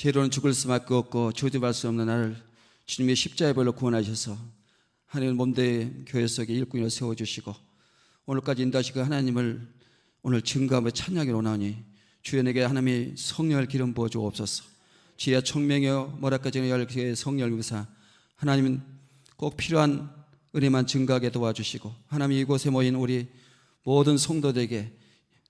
죄로는 죽을 수밖에 없고 조집할 수 없는 나를 주님의 십자가의 벌로 구원하셔서 하나님 몸대 교회 속에 일꾼으로 세워주시고 오늘까지 인도하시고 하나님을 오늘 증거하며 찬양하기로 원하오니 주여 내게 하나님의 성령을 기름 부어 주옵소서. 지혜와 총명여 머라까지는 열개의 성령을 위사 하나님은 꼭 필요한 은혜만 증거하게 도와주시고 하나님 이곳에 모인 우리 모든 성도들에게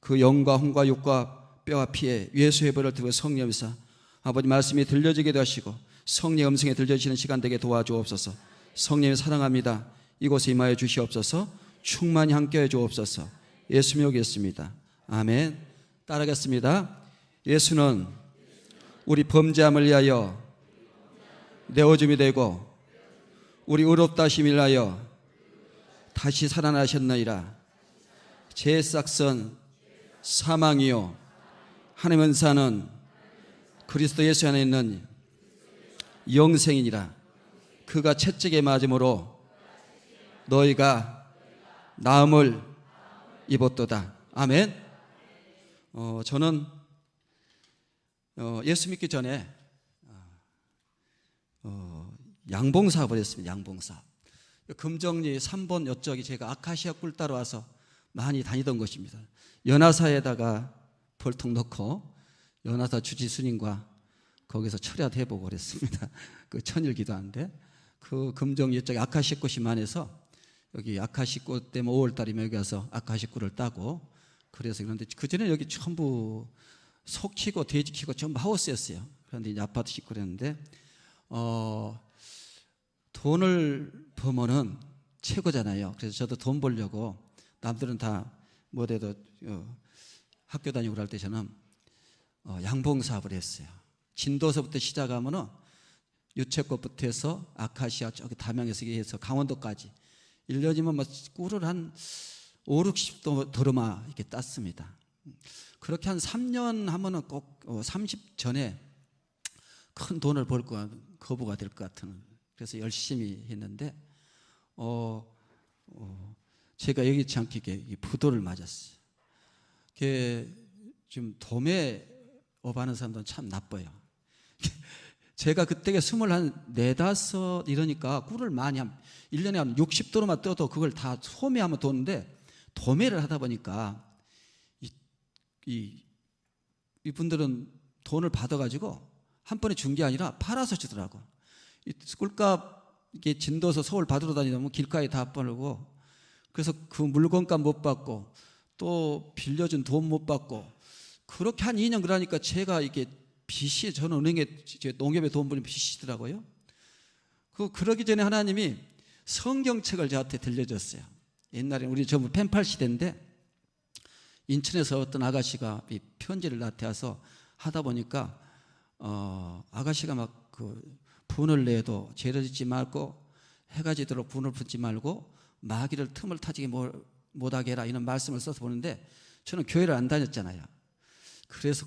그 영과 혼과 육과 뼈와 피에 예수의 벌을 들고 성령이사 아버지 말씀이 들려지게 하시고 성령 음성에 들려지는 시간 되게 도와주옵소서. 성령을 사랑합니다. 이곳에 임하여 주시옵소서. 충만히 함께해 주옵소서. 예수님이 오겠습니다. 아멘. 따라하겠습니다. 예수는 우리 범죄함을 위하여 내어줌이 되고 우리 의롭다 하심을 위하여 다시 살아나셨느니라. 제 싹선 사망이요 하나님 은사는 그리스도 예수 안에 있는 영생이니라. 그가 채찍에 맞음으로 너희가 나음을 입었도다. 아멘. 저는 예수 믿기 전에 양봉사업을 했습니다. 양봉사업. 금정리 3번 옆쪽이 제가 아카시아 꿀 따러 와서 많이 다니던 곳입니다. 연화사에다가 벌통 넣고 연화사 주지스님과 거기서 철야도 해보고 그랬습니다. 그 천일 기도하는데 그 금정리 쪽에 아카시아 꽃이 많아서 여기 아카시아 꽃 때문에 5월달이면 여기 와서 아카시아 꿀을 따고 그래서 그런데 그전에 여기 전부 소 키고 돼지 키고 전부 하우스였어요. 그런데 이제 아파트 짓고 그랬는데 돈을 벌면은 최고잖아요. 그래서 저도 돈 벌려고 남들은 다 뭐래도 학교 다니고 그럴 때 저는 양봉사업을 했어요. 진도서부터 시작하면은 유채꽃부터 해서 아카시아 저기 담양에서 해서 강원도까지 1년이면 뭐 꿀을 한 5, 60도 더르마 이렇게 땄습니다. 그렇게 한 3년 하면은 꼭 30 전에 큰 돈을 벌 거 거부가 될 것 같은. 그래서 열심히 했는데 제가 예기치 않게 부도를 맞았어요. 지금 도매 업하는 사람들은 참 나빠요. 제가 그때 24, 5 이러니까 꿀을 많이 1년에 한 60도로만 떠도 그걸 다 소매하면 도는데 도매를 하다 보니까 이분들은 돈을 받아가지고 한 번에 준 게 아니라 팔아서 주더라고. 이 꿀값 이게 진도서 서울 받으러 다니면 길가에 다 벌고 그래서 그 물건값 못 받고 또 빌려준 돈 못 받고 그렇게 한 2년 그러니까 제가 이게 빚이 저는 은행에 농협에 돈 벌린 빚이더라고요. 그러기 전에 하나님이 성경책을 저한테 들려줬어요. 옛날에 우리 전부 펜팔 시대인데 인천에서 어떤 아가씨가 이 편지를 나한테 와서 하다 보니까 아가씨가 막 그 분을 내도 죄를 짓지 말고 해가 지도록 분을 품지 말고 마귀를 틈을 타지게 못하게 해라 이런 말씀을 써서 보는데 저는 교회를 안 다녔잖아요. 그래서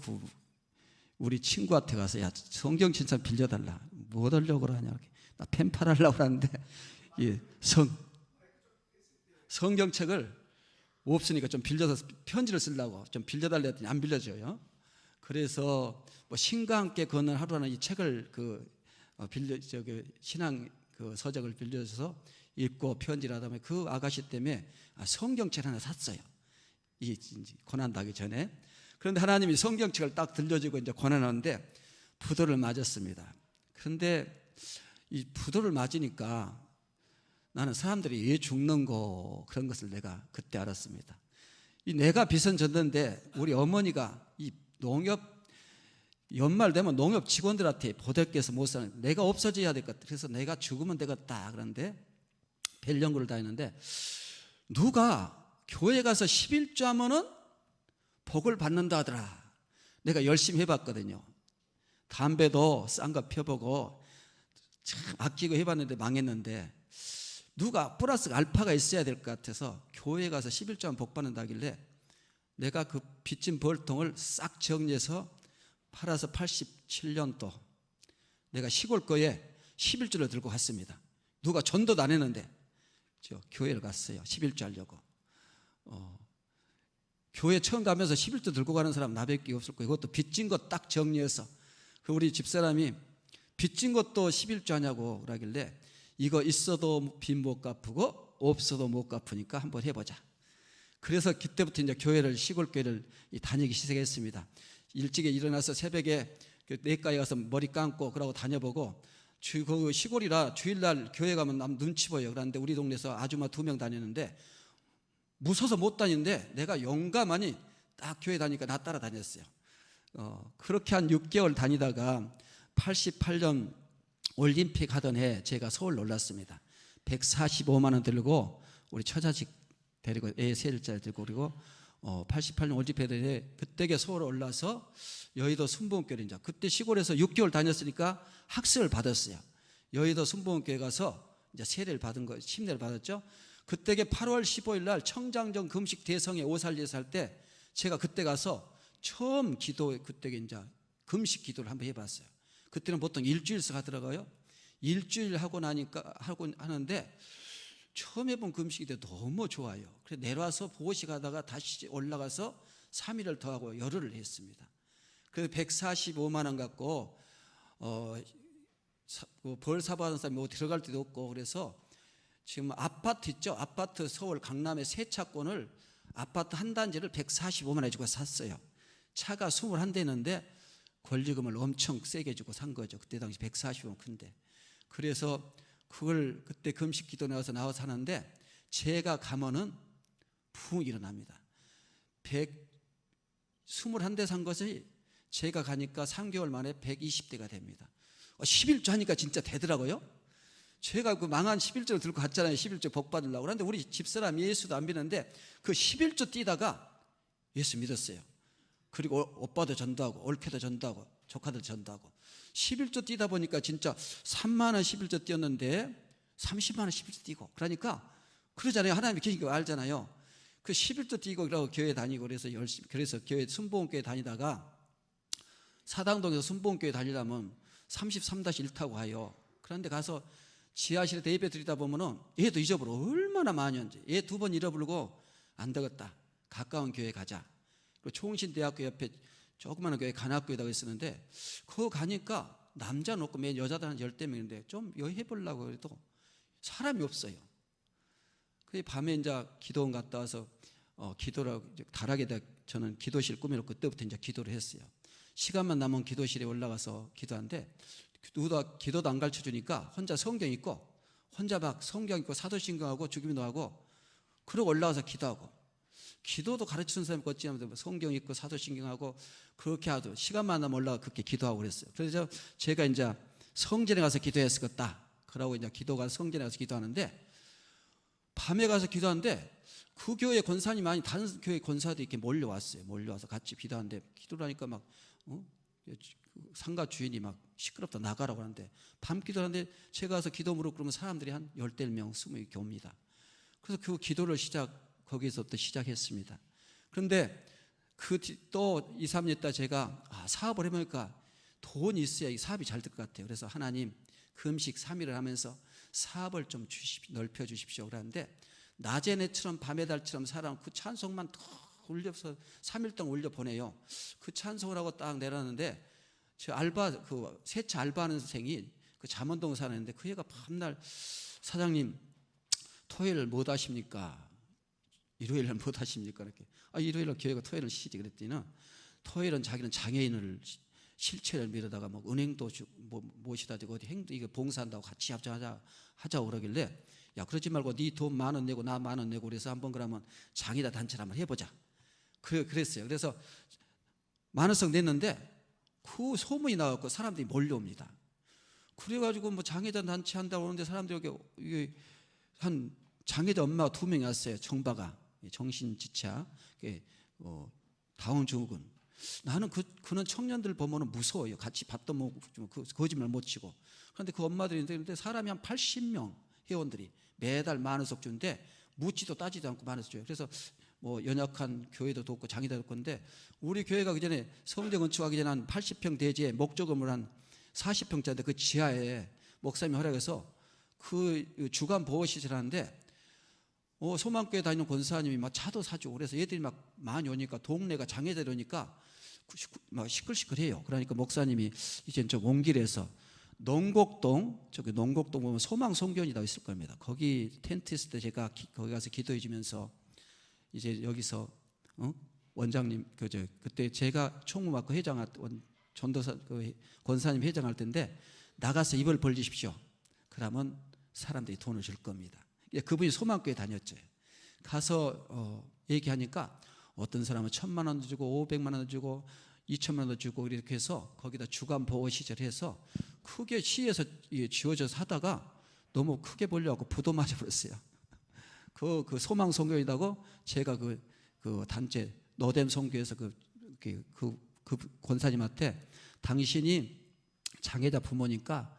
우리 친구한테 가서 야 성경 진짜 빌려달라. 뭐 하려고 그러냐. 나 펜팔 하려고 하는데 이 성경책을 없으니까 좀 빌려서 편지를 쓰려고 좀 빌려달라 했더니 안 빌려줘요. 그래서 뭐 신과 함께 걷는 하루라는 이 책을 신앙 서적을 빌려줘서 읽고 편지를 하다 보면 그 아가씨 때문에 성경책 하나 샀어요. 이 고난당하기 전에. 그런데 하나님이 성경책을 딱 들려주고 이제 고난하는데 부도를 맞았습니다. 그런데 이 부도를 맞으니까 나는 사람들이 왜 죽는 거 그런 것을 내가 그때 알았습니다. 내가 빚은 졌는데 우리 어머니가 이 농협 연말 되면 농협 직원들한테 보답해서 못 사는 내가 없어져야 될 것 같아. 그래서 내가 죽으면 되겠다 그런데 벨연구를 다 했는데 누가 교회 가서 11조 하면은 복을 받는다 하더라. 내가 열심히 해봤거든요. 담배도 싼 거 펴보고 참 아끼고 해봤는데 망했는데 누가 플러스 알파가 있어야 될 것 같아서 교회 가서 11조 하면 복 받는다길래 내가 그 빚진 벌통을 싹 정리해서 팔아서 87년도 내가 시골 거에 11조를 들고 갔습니다. 누가 전도도 안 했는데 저 교회를 갔어요. 11조 하려고. 교회 처음 가면서 11조 들고 가는 사람 나밖에 없을 거예요. 이것도 빚진 거 딱 정리해서 우리 집사람이 빚진 것도 11조 하냐고 그러길래 이거 있어도 빚 못 갚고 없어도 못 갚으니까 한번 해보자. 그래서 그때부터 이제 교회를, 시골 교회를 다니기 시작했습니다. 일찍 일어나서 새벽에 내과에 가서 머리 감고 그러고 다녀보고, 그 시골이라 주일날 교회 가면 남 눈치 보여. 그런데 우리 동네에서 아줌마 2명 다니는데 무서워서 못 다니는데 내가 용감하니 딱 교회 다니니까 나 따라 다녔어요. 그렇게 한 6개월 다니다가 88년 올림픽 하던 해 제가 서울 올랐습니다. 145만 원 들고 우리 처자식 데리고 애 3살짜리 들고, 그리고 88년 올림픽 하던 해 그때 서울 올라서 여의도 순복음교회, 이제 그때 시골에서 6개월 다녔으니까 학습을 받았어요. 여의도 순복음교회 가서 이제 세례를 받은 거, 침례를 받았죠. 그때 8월 15일 날 청장전 금식 대성회 오살리에서 할 때 제가 그때 가서 처음 기도, 그때 이제 금식 기도를 한번 해봤어요. 그때는 보통 일주일씩 하더라고요. 일주일 하고 나니까 하는데 처음 해본 금식이 너무 좋아요. 그래서 내려와서 보고식 하다가 다시 올라가서 3일을 더 하고 열흘을 했습니다. 그래서 145만 원 갖고 벌 사받은 사람이 뭐 들어갈 데도 없고, 그래서 지금 아파트 있죠? 아파트 서울 강남의 세 차권을, 아파트 한 단지를 145만 원에 주고 샀어요. 차가 21대였는데 권리금을 엄청 세게 주고 산 거죠. 그때 당시 145만 큰데. 그래서 그걸 그때 금식 기도 나와서 하는데 제가 가면은 붕 일어납니다. 121대 산 것이 제가 가니까 3개월 만에 120대가 됩니다. 11조 하니까 진짜 되더라고요. 제가 그 망한 11조를 들고 갔잖아요. 11조 복 받으려고. 그런데 우리 집사람 예수도 안 믿는데 그 11조 뛰다가 예수 믿었어요. 그리고 오빠도 전도하고 올케도 전도하고 조카들 전도하고 11조 뛰다 보니까 진짜 3만 원 11조 뛰었는데 30만 원 11조 뛰고, 그러니까 그러잖아요. 하나님이 계신 거 알잖아요. 그 11조 뛰고 그러고 교회 다니고 그래서 열심히, 그래서 교회 순복음교회 다니다가 사당동에서 순복음교회 다니려면 33-1 타고 가요. 그런데 가서 지하실에 예배 드리다 보면은 얘도 잊어버려. 얼마나 많이 한지. 얘 2번 잃어버리고 안 되겠다. 가까운 교회 가자. 그리고 총신대학교 옆에 조그마한 교회 간학교에다가 있었는데 그거 가니까 남자는 없고 맨 여자들 한 10대명인데 좀 여기 해보려고 해도 사람이 없어요. 그 밤에 이제 기도원 갔다 와서 기도를 다락에다 저는 기도실 꾸며놓고 그때부터 이제 기도를 했어요. 시간만 남으면 기도실에 올라가서 기도하는데 누가 기도도 안 가르쳐 주니까 혼자 성경 읽고, 혼자 막 성경 읽고 사도신경하고 주기도하고 그러고 올라가서 기도하고, 기도도 가르쳐 주는 사람이 없지 않으면 성경 읽고 사도신경하고 그렇게 하도 시간만 나면 올라가 그렇게 기도하고 그랬어요. 그래서 제가 이제 성전에 가서 기도했었겠다. 그러고 이제 기도가 성전에 가서 기도하는데 밤에 가서 기도하는데 그 교회 권사님이 아닌 다른 교회 권사도 이렇게 몰려왔어요. 몰려와서 같이 기도하는데 기도를 하니까 막 상가 주인이 막 시끄럽다 나가라고 하는데 밤 기도하는데 제가 가서 기도 물어 그러면 사람들이 한 10명 20명 이렇게 옵니다. 그래서 그 기도를 거기서부터 시작했습니다. 그런데 그 또 2, 3년 있다 제가 사업을 해보니까 돈이 있어야 이 사업이 잘 될 것 같아요. 그래서 하나님 금식 3일을 하면서 사업을 좀 넓혀 주십시오. 그러는데 낮의 내처럼 밤의 달처럼 살아온 그 찬송만 더 올려서 3일 동안 올려보내요. 그 찬송을 하고 딱 내렸는데 저 알바, 그 세차 알바하는 선생이 그 잠원동 사는데 그 애가 밤날 사장님 토요일 못 하십니까? 일요일날 못 하십니까? 이렇게 일요일날 교회가 토요일은 쉬지 그랬더니 토요일은 자기는 장애인을 실체를 미루다가 뭐 은행도 모시다 대고 어디 행도 이거 봉사한다고 같이 하자고 그러길래 야 그러지 말고 네 돈 10,000원 내고 나 10,000원 내고 그래서 한번 그러면 장애자 단체를 한번 해보자. 그랬어요. 그래서 10,000원씩 냈는데 그 소문이 나갖고 사람들이 몰려옵니다. 그래가지고 뭐 장애자 단체 한다고 하는데 사람들이 여기 한 장애자 엄마가 2명이 왔어요. 정바가 정신지차 다운증후군. 나는 그런 청년들 보면은 무서워요. 같이 밥도 먹고 거짓말 못 치고. 그런데 그 엄마들이 있는데 사람이 한 80명 회원들이 매달 10,000원씩 주는데 묻지도 따지도 않고 10,000원씩 줘요. 그래서 뭐 연약한 교회도 돕고 장애도 돕고 건데 우리 교회가 그 전에 성전 건축하기 전에 한 80평 대지에 목조건물 한 40평짜리 그 지하에 목사님이 허락해서 그 주간 보호시설 하는데 소망교회 다니는 권사님이 막 차도 사주고 그래서 얘들이 막 많이 오니까 동네가 장애자로니까 막 시끌시끌해요. 그러니까 목사님이 이제 좀 온 길에서 농곡동, 저기 농곡동 보면 소망 송교원이라고 있을 겁니다. 거기 텐트 있을 때 제가 거기 가서 기도해 주면서 이제 여기서 원장님 그때 제가 총무학과 회장할 전도사 권사님 회장할 때인데 나가서 입을 벌리십시오. 그러면 사람들이 돈을 줄 겁니다. 그분이 소망교회 다녔죠. 가서 얘기하니까 어떤 사람은 1,000만 원도 주고 500만 원도 주고 2,000만 원도 주고 이렇게 해서 거기다 주간 보호 시절 해서 크게 시에서 지어져서 하다가 너무 크게 보려고 부도 맞아버렸어요. 그 소망 선교이라고 제가 그 단체 너뎀 선교에서 그 권사님한테 당신이 장애자 부모니까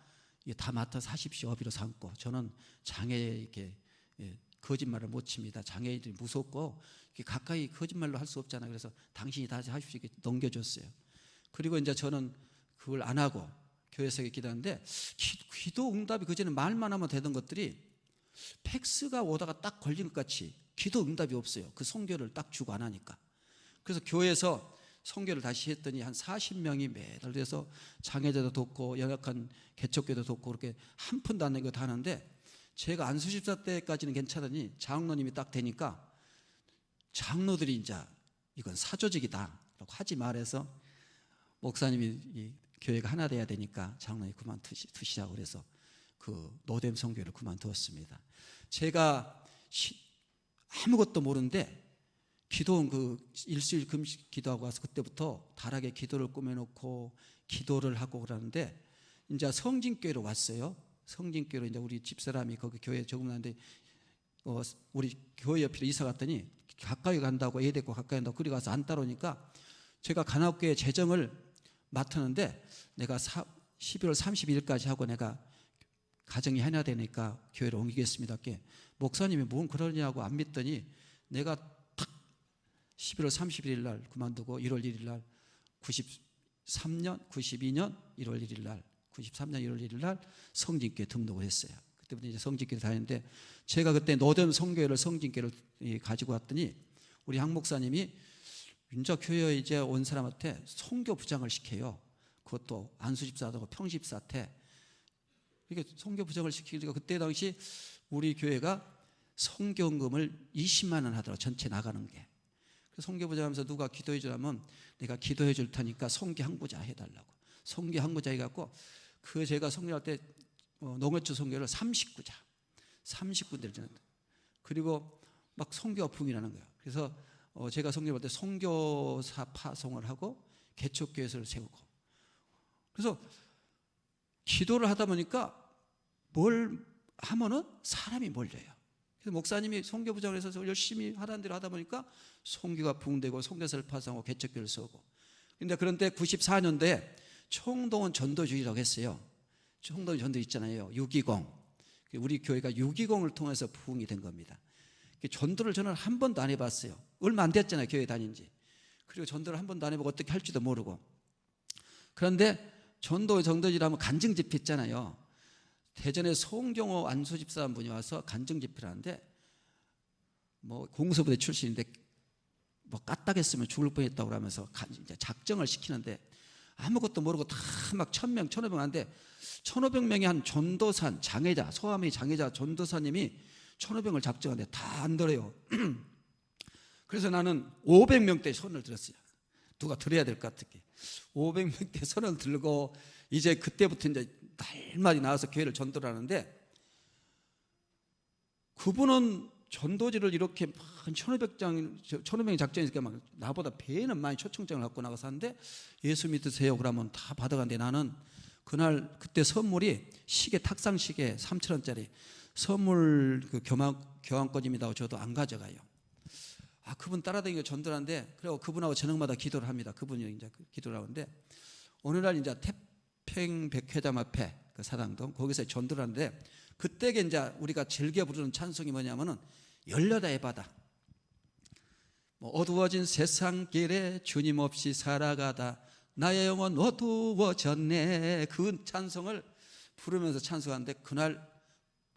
다 맡아서 하십시오. 어비로 삼고 저는 장애 이렇게 거짓말을 못 칩니다. 장애인들이 무섭고 가까이 거짓말로 할 수 없잖아요. 그래서 당신이 다 하십시오. 이렇게 넘겨줬어요. 그리고 이제 저는 그걸 안 하고 교회에서 기도하는데 기도 응답이 그전에 말만 하면 되던 것들이 팩스가 오다가 딱 걸린 것 같이 기도 응답이 없어요. 그 선교를 딱 주고 안 하니까. 그래서 교회에서 선교를 다시 했더니 한 40명이 매달 돼서 장애자도 돕고 연약한 개척교도 돕고 그렇게 한 푼도 안 내고 다 하는데 제가 안수집사 때까지는 괜찮으니 장로님이 딱 되니까 장로들이 이제 이건 사조직이다 라고 하지 말해서 목사님이 이 교회가 하나 돼야 되니까 장로님이 그만두시자고 그래서 그 노뎀 선교를 그만두었습니다. 제가 아무것도 모르는데 기도원 그 일주일 금식 기도하고 와서 그때부터 다락에 기도를 꾸며놓고 기도를 하고 그러는데 이제 성진교회로 왔어요. 성진교회로 이제 우리 집사람이 거기 교회에 적응하는데 우리 교회 옆으로 이사 갔더니 가까이 간다고 애 데리고 가까이 간다고 그리 가서 안 따라오니까 제가 간학교회 재정을 맡았는데 내가 12월 31일까지 하고 내가 가정이 하나 되니까 교회로 옮기겠습니다. 목사님이 뭔 그러냐고 안 믿더니 내가 딱 11월 31일 날 그만두고 1월 1일 날 92년 1월 1일 날 93년 1월 1일 날 성진교회 등록을 했어요. 그때부터 이제 성진교회 다녔는데 제가 그때 노뎀 성교회를 성진교회를 가지고 왔더니 우리 양 목사님이 윤자 교회에 이제 온 사람한테 선교 부장을 시켜요. 그것도 안수집사하고 평집사한테 이렇게 선교 부장을 시키니까 그때 당시 우리 교회가 선교금을 20만 원 하더라고 전체 나가는 게. 선교 부장하면서 누가 기도해 주라면 내가 기도해 줄 테니까 선교 항구자 해달라고. 선교 항구자 해갖고 그 제가 선교할 때 농어촌 선교를 30군데를 전했다. 그리고 막 선교가 붐이라는 거예요. 그래서 제가 선교할 때 선교사 파송을 하고 개척교회를 세우고 그래서 기도를 하다 보니까 뭘 하면은 사람이 몰려요. 그래서 목사님이 선교부장을 해서 열심히 하라는 대로 하다 보니까 선교가 부흥되고 선교사를 파송하고 개척교회를 세우고 그런데 94년도에 총동원 전도주의라고 했어요. 총동원 전도 있잖아요. 620 우리 교회가 620을 통해서 부흥이 된 겁니다. 전도를 저는 한 번도 안 해봤어요. 얼마 안 됐잖아요. 교회 다닌 지. 그리고 전도를 한 번도 안 해보고 어떻게 할지도 모르고. 그런데 전도지라면 간증집회 있잖아요. 대전에 송경호 안수집사 한 분이 와서 간증집회를 하는데 뭐 공수부대 출신인데 뭐 까딱했으면 죽을 뻔했다고 하면서 이제 작정을 시키는데 아무것도 모르고 다 막 1,000명, 1,500명 한데 1,500명이 한 전도산 장애자, 소아미 장애자 전도사님이 1,500명을 작정하는데 다 안 들어요. 그래서 나는 500명대 손을 들었어요. 누가 들어야 될 것 같게 500명대 손을 들고 이제 그때부터 이제 날마다 나와서 교회를 전도를 하는데 그분은 전도지를 이렇게 1,500명이 작정했으니까 막 나보다 배는 많이 초청장을 갖고 나가서 하는데 예수 믿으세요 그러면 다 받아가는데 나는 그날 그때 선물이 시계 탁상 시계 3,000원짜리 선물 그 교환권입니다. 저도 안 가져가요. 그분 따라다니고 전도하는데 그리고 그분하고 저녁마다 기도를 합니다. 그분이 이제 기도를 하는데 어느 날 이제 태평백회점 앞에 그 사당동 거기서 전도를 하는데 그때 이제 우리가 즐겨 부르는 찬송이 뭐냐면은 열려다의 바다. 뭐 어두워진 세상길에 주님 없이 살아가다 나의 영혼 어두워졌네. 그 찬송을 부르면서 찬송하는데 그날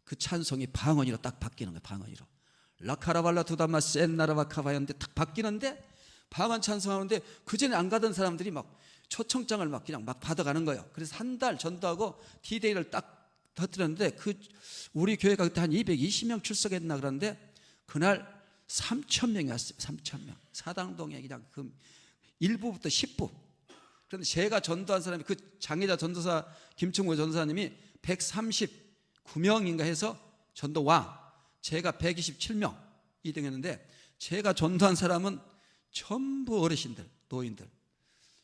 그 찬송이 방언이로 딱 바뀌는 거예요. 방언이로 라카라발라 두다마 센나라바카바였는데 딱 바뀌는데 방언 찬송하는데 그전에 안 가던 사람들이 막 초청장을 막 그냥 막 받아가는 거예요. 그래서 한 달 전도하고 D-Day를 딱 터뜨렸는데 우리 교회가 그때 한 220명 출석했나 그러는데 그날 3,000명이 왔어요. 3,000명. 사당동에 그냥 그 1부부터 10부. 그런데 제가 전도한 사람이 그 장애자 전도사 김충구 전도사님이 139명인가 해서 전도왕, 제가 127명 2등했는데 제가 전도한 사람은 전부 어르신들, 노인들,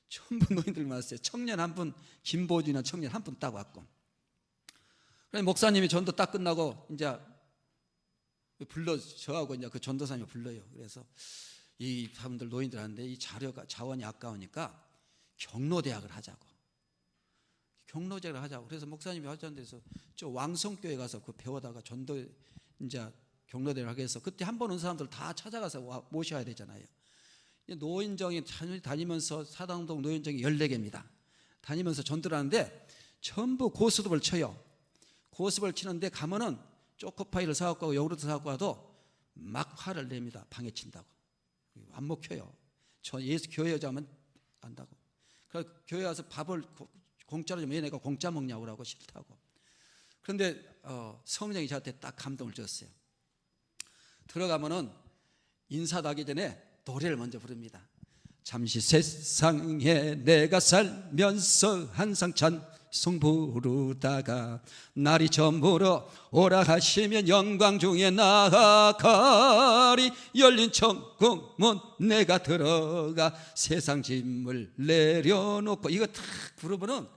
전부 노인들 많았어요. 청년 한 분, 김보준이나 청년 한 분 딱 왔고. 그래서 목사님이 전도 딱 끝나고 이제 저하고 이제 그 전도사님이 불러요. 그래서 이 사람들 노인들 하는데 이 자원이 아까우니까 경로대학을 하자고. 경로대학을 하자고. 그래서 목사님이 하자는 데서 저 왕성교회 가서 그 배우다가 전도 이제 경로대학을 하게 해서 그때 한 번 온 사람들 다 찾아가서 모셔야 되잖아요. 노인정이 다니면서 사당동 노인정이 14개입니다. 다니면서 전도를 하는데 전부 고스톱을 쳐요. 고스톱을 치는데 가면은 초코파이를 사갖고 가고 요구르트 사갖고 와도 막 화를 냅니다. 방해친다고. 안 먹혀요. 저 예수 교회 여자면 안다고. 그래서 교회 와서 밥을 공짜로 주면 얘네가 공짜 먹냐고 그러고 싫다고. 그런데 성령이 저한테 딱 감동을 줬어요. 들어가면은 인사하기 전에 노래를 먼저 부릅니다. 잠시 세상에 내가 살면서 항상 찬송 부르다가 날이 저물어 오라 하시면 영광 중에 나아가리. 열린 천국문 내가 들어가 세상 짐을 내려놓고. 이거 탁 부르면은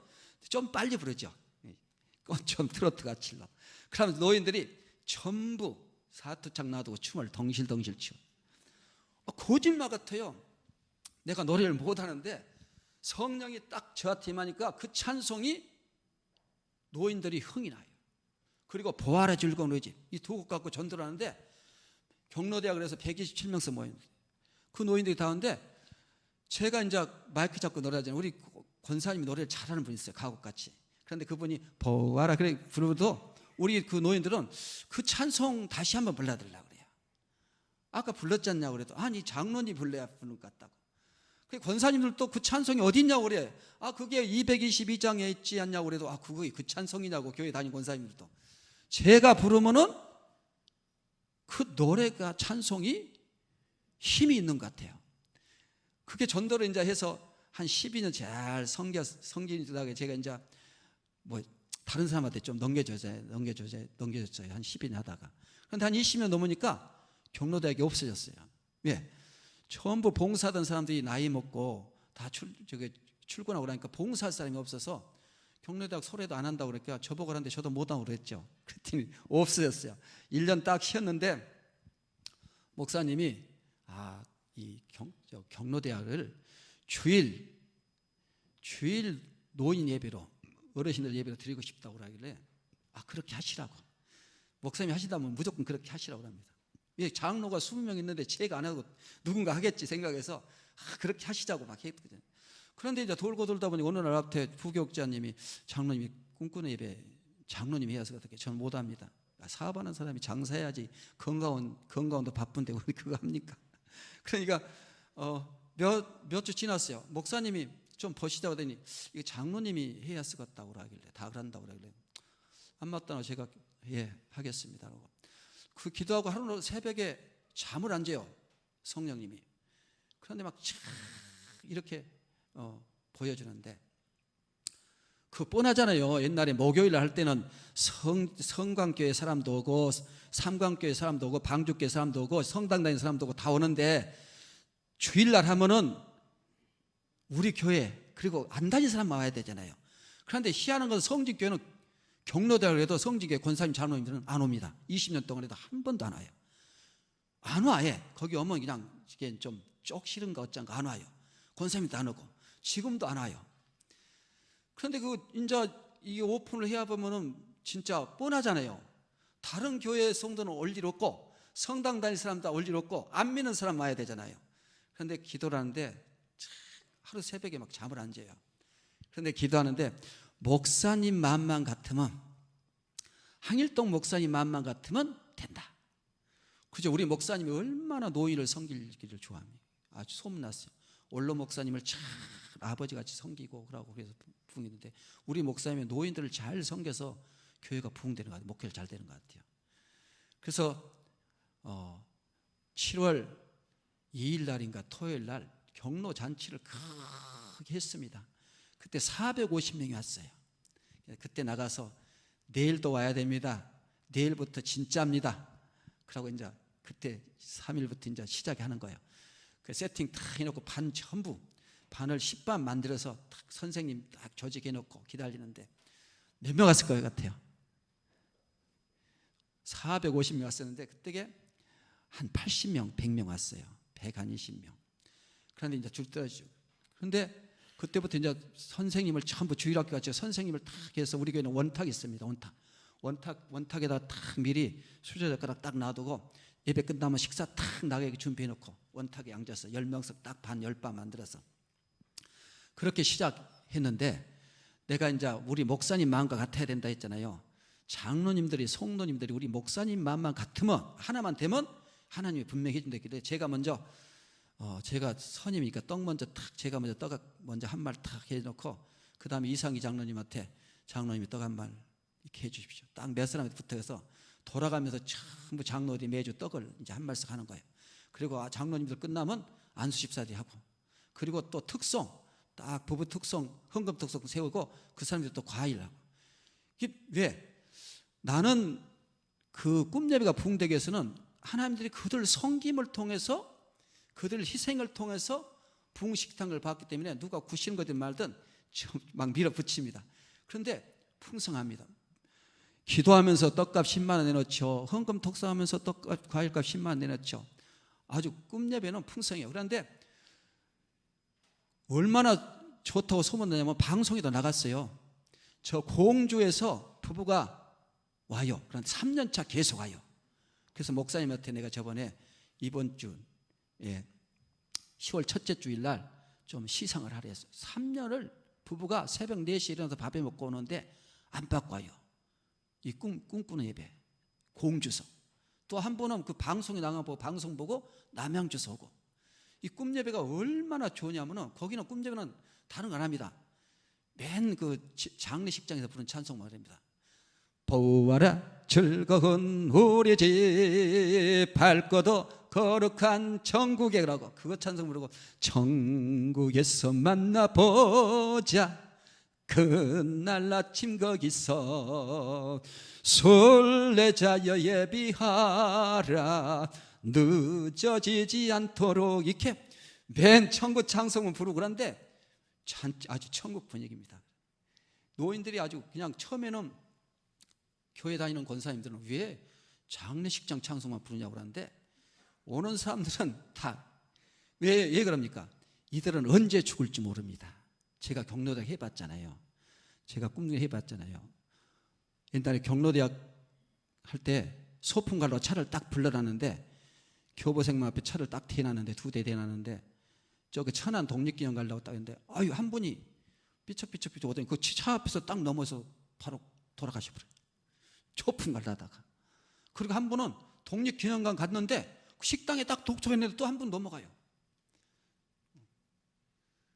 좀 빨리 부르죠. 좀 트로트 같이. 그러면 노인들이 전부 사투창 놔두고 춤을 덩실덩실 추. 거짓말 같아요. 내가 노래를 못하는데 성령이 딱 저한테 임하니까 그 찬송이 노인들이 흥이 나요. 그리고 보아라 즐거운 의지, 이 두 곡 갖고 전도를 하는데 경로대학을 해서 127명서 모였는데 그 노인들이 다 오는데 제가 이제 마이크 잡고 노래하잖아요. 우리 권사님이 노래를 잘하는 분이 있어요. 가곡같이. 그런데 그분이 보아라 그래 부르도 우리 그 노인들은 그 찬송 다시 한번 불러달라고 그래요. 아까 불렀지 않냐고 그래도 아니 장로님 불러야 부르는 것 같다고. 그 권사님들도 그 찬송이 어디 있냐고 그래. 그게 222장에 있지 않냐고 그래도 그게 그 찬송이냐고 교회 다니는 권사님들도. 제가 부르면은 그 노래가 찬송이 힘이 있는 것 같아요. 그게 전도를 이제 해서 한 12년 잘 성기다가 제가 이제 뭐 다른 사람한테 좀 넘겨줬어요. 한 12년 하다가. 그런데 한 20년 넘으니까 경로대학이 없어졌어요. 왜? 전부 봉사하던 사람들이 나이 먹고 다 출근하고 그러니까 봉사할 사람이 없어서 경로대학 소개도 안 한다고 그러니까 저보고 하는데 저도 못하고 그랬죠. 그랬더니 없어졌어요. 1년 딱 쉬었는데 목사님이 이 경로대학을 주일 노인 예배로 어르신들 예배로 드리고 싶다고 하길래 그렇게 하시라고. 목사님이 하시다면 무조건 그렇게 하시라고 합니다. 장로가 20명 있는데 제가 안 하고 누군가 하겠지 생각해서 그렇게 하시자고 막 했거든요. 그런데 이제 돌다 보니 어느 날 앞에 부교육자님이 장로님이 꿈꾸는 예배 장로님이 해야 해서 어떻게 저는 못합니다. 사업하는 사람이 장사해야지 건강원도 바쁜데 우리 그거 합니까? 그러니까 몇 주 지났어요. 목사님이 좀 보시자고 하더니 이거 장로님이 해야 쓰겠다고 하길래 다 그런다고 하길래 안 맞다고 제가 하겠습니다. 그 기도하고 하루 새벽에 잠을 안 자요. 성령님이. 그런데 막 이렇게 보여주는데 그 뻔하잖아요. 옛날에 목요일 할 때는 성광교회 사람도 오고 삼광교회 사람도 오고 방주교회 사람도 오고 성당 다니는 사람도 오고 다 오는데 주일날 하면은 우리 교회 그리고 안 다니는 사람만 와야 되잖아요. 그런데 희한한 건 성직교회는 경로대학을 해도 성직교회 권사님 장로님들은 안 옵니다. 20년 동안 해도 한 번도 안 와요. 안 와. 거기 오면 그냥 이게 좀 쪽 싫은 거 어쩐가 안 와요. 권사님도 안 오고 지금도 안 와요. 그런데 이제 이 오픈을 해야 보면은 진짜 뻔하잖아요. 다른 교회 성도는 올 일 없고 성당 다닐 사람도 올 일 없고 안 믿는 사람 와야 되잖아요. 그런데 기도를 하는데 하루 새벽에 막 잠을 안 자요. 그런데 기도하는데 목사님 마음만 같으면 항일동 목사님 마음만 같으면 된다. 그죠? 우리 목사님이 얼마나 노인을 섬기기를 좋아합니까? 아주 소문났어요. 원로 목사님을 잘 아버지같이 섬기고 그러고 그래서 부흥했는데 우리 목사님이 노인들을 잘 섬겨서 교회가 부흥되는 것 같아요. 목회를 잘 되는 것 같아요. 그래서 7월 2일 날인가 토요일 날 경로 잔치를 크게 했습니다. 그때 450명이 왔어요. 그때 나가서 내일도 와야 됩니다. 내일부터 진짜입니다. 그러고 이제 그때 3일부터 이제 시작하는 거예요. 그 세팅 딱 해놓고 반 전부 반을 10반 만들어서 딱 선생님 딱 조직해놓고 기다리는데 몇 명 왔을 것 같아요? 450명 왔었는데 그때 한 80명, 100명 왔어요. 120명. 그런데 이제 줄 떨어지고. 그런데 그때부터 이제 선생님을 전부 주일학교 같이 선생님을 딱 해서 우리 교회는 원탁이 있습니다. 원탁에다 딱 미리 수저젓가락 딱 놔두고 예배 끝나면 식사 딱 나가게 준비해 놓고 원탁에 앉아서 10명씩 딱 반 10반 만들어서 그렇게 시작했는데 내가 이제 우리 목사님 마음과 같아야 된다 했잖아요. 장로님들이 성도님들이 우리 목사님 마음만 같으면 하나만 되면 하나님이 분명히 해준다 했는데 제가 먼저 제가 선임이니까 떡 먼저 탁 제가 먼저 떡 먼저 한 말 탁 해놓고 그 다음에 이상희 장로님한테 장로님이 떡 한 말 이렇게 해주십시오. 딱 몇 사람한테 붙어서 돌아가면서 전부 장로들이 매주 떡을 이제 한 말씩 하는 거예요. 그리고 장로님들 끝나면 안수집사들이 하고 그리고 또 특송 딱 부부 특송 헌금 특송 세우고 그 사람들이 또 과일하고 이게 왜? 나는 그 꿈예배가 부흥되기 위해서는 하나님들이 그들 섬김을 통해서 그들 희생을 통해서 부흥식탕을 받기 때문에 누가 구시는 거든 말든 막 밀어붙입니다. 그런데 풍성합니다. 기도하면서 떡값 10만 원 내놓죠. 헌금 독서하면서 떡값 과일값 10만 원 내놓죠. 아주 꿈예배는 풍성해요. 그런데 얼마나 좋다고 소문나냐면 방송에도 나갔어요. 저 공주에서 부부가 와요. 그런데 3년차 계속 와요. 그래서 목사님한테 내가 저번에 이번 주 10월 첫째 주일 날 좀 시상을 하려 했어요. 3년을 부부가 새벽 4시에 일어나서 밥에 먹고 오는데 안 받고 와요. 이 꿈꾸는 예배 공주서 또 한 번은 그 방송에 나가보고 방송 보고 남양주서 오고 이 꿈예배가 얼마나 좋냐면은 거기는 꿈예배는 다른 거 안 합니다. 맨 그 장례식장에서 부르는 찬송 말입니다. 보아라 즐거운 우리 집 밝고도 거룩한 천국에 라고 그거 찬송 부르고 천국에서 만나보자 그날 아침 거기서 설레자여 예비하라 늦어지지 않도록 이렇게 맨 천국 찬송을 부르고 그런데 아주 천국 분위기입니다. 노인들이 아주 그냥 처음에는 교회 다니는 권사님들은 왜 장례식장 찬송만 부르냐고 그러는데 오는 사람들은 다 왜 그럽니까? 이들은 언제 죽을지 모릅니다. 제가 경로대학 해봤잖아요. 제가 꿈을 해봤잖아요. 옛날에 경로대학 할 때 소풍갈로 차를 딱 불러놨는데 교보생만 앞에 차를 딱 대놨는데 2대 대놨는데 저기 천안 독립기념 가려고 딱 했는데 아유 한 분이 삐쩍삐쩍 오더니 그 차 앞에서 딱 넘어서 바로 돌아가셔버려요. 소풍 가려다가. 그리고 한 분은 독립기념관 갔는데 식당에 딱 독촉했는데 또 한 분 넘어가요.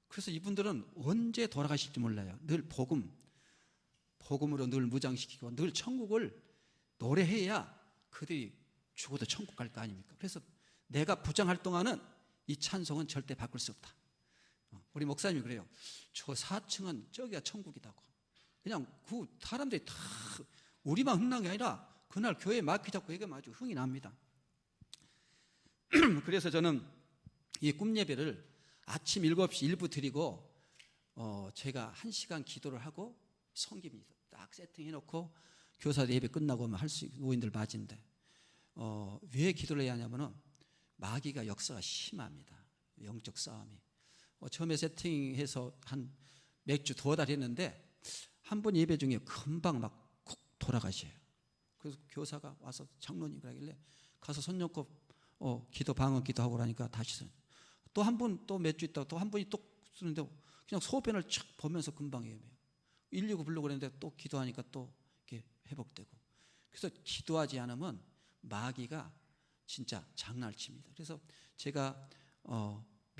그래서 이분들은 언제 돌아가실지 몰라요. 늘 복음으로 늘 무장시키고 늘 천국을 노래해야 그들이 죽어도 천국 갈 거 아닙니까? 그래서 내가 부장할 동안은 이 찬송은 절대 바꿀 수 없다. 우리 목사님이 그래요. 저 4층은 저기가 천국이다고. 그냥 그 사람들이 다 우리만 흥난 게 아니라 그날 교회에 마귀 잡고 얘기하면 아주 흥이 납니다. 그래서 저는 이 꿈예배를 아침 7시 일부 드리고 제가 1시간 기도를 하고 성깁니다. 딱 세팅해놓고 교사들 예배 끝나고 오면 할 수 있는 노인들 맞은데 왜 기도를 해야 하냐면은 마귀가 역사가 심합니다. 영적 싸움이. 처음에 세팅해서 한 몇 주 2달 했는데 한 번 예배 중에 금방 막 콕 돌아가셔요. 그래서 교사가 와서 장로님 그러길래 가서 손 놓고 기도 방언 기도하고 그러니까 다시 또 한 번 또 몇 주 있다가 또 한 번이 또 쓰는데 그냥 소변을 촥 보면서 금방 해요. 119 부르고 그랬는데 또 기도하니까 또 이렇게 회복되고. 그래서 기도하지 않으면 마귀가 진짜 장난을 칩니다. 그래서 제가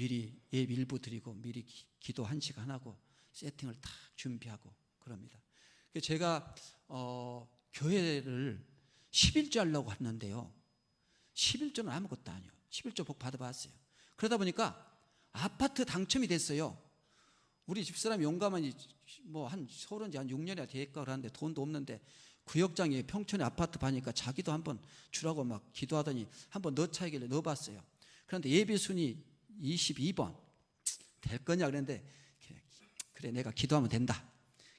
미리 예비 일부 드리고 미리 기도 1시간 하고 세팅을 다 준비하고 그럽니다. 제가 교회를 11조 하려고 했는데요, 11조는 아무것도 아니에요. 11조 복 받아봤어요. 그러다 보니까 아파트 당첨이 됐어요. 우리 집사람이 용감하니 한 서울은 한 6년이나 됐까 그러는데 돈도 없는데 구역장에 평촌에 아파트 파니까 자기도 한번 주라고 막 기도하더니 한번 넣자 하길래 넣어봤어요. 그런데 예비순위 22번 될 거냐 그랬는데 그래 내가 기도하면 된다.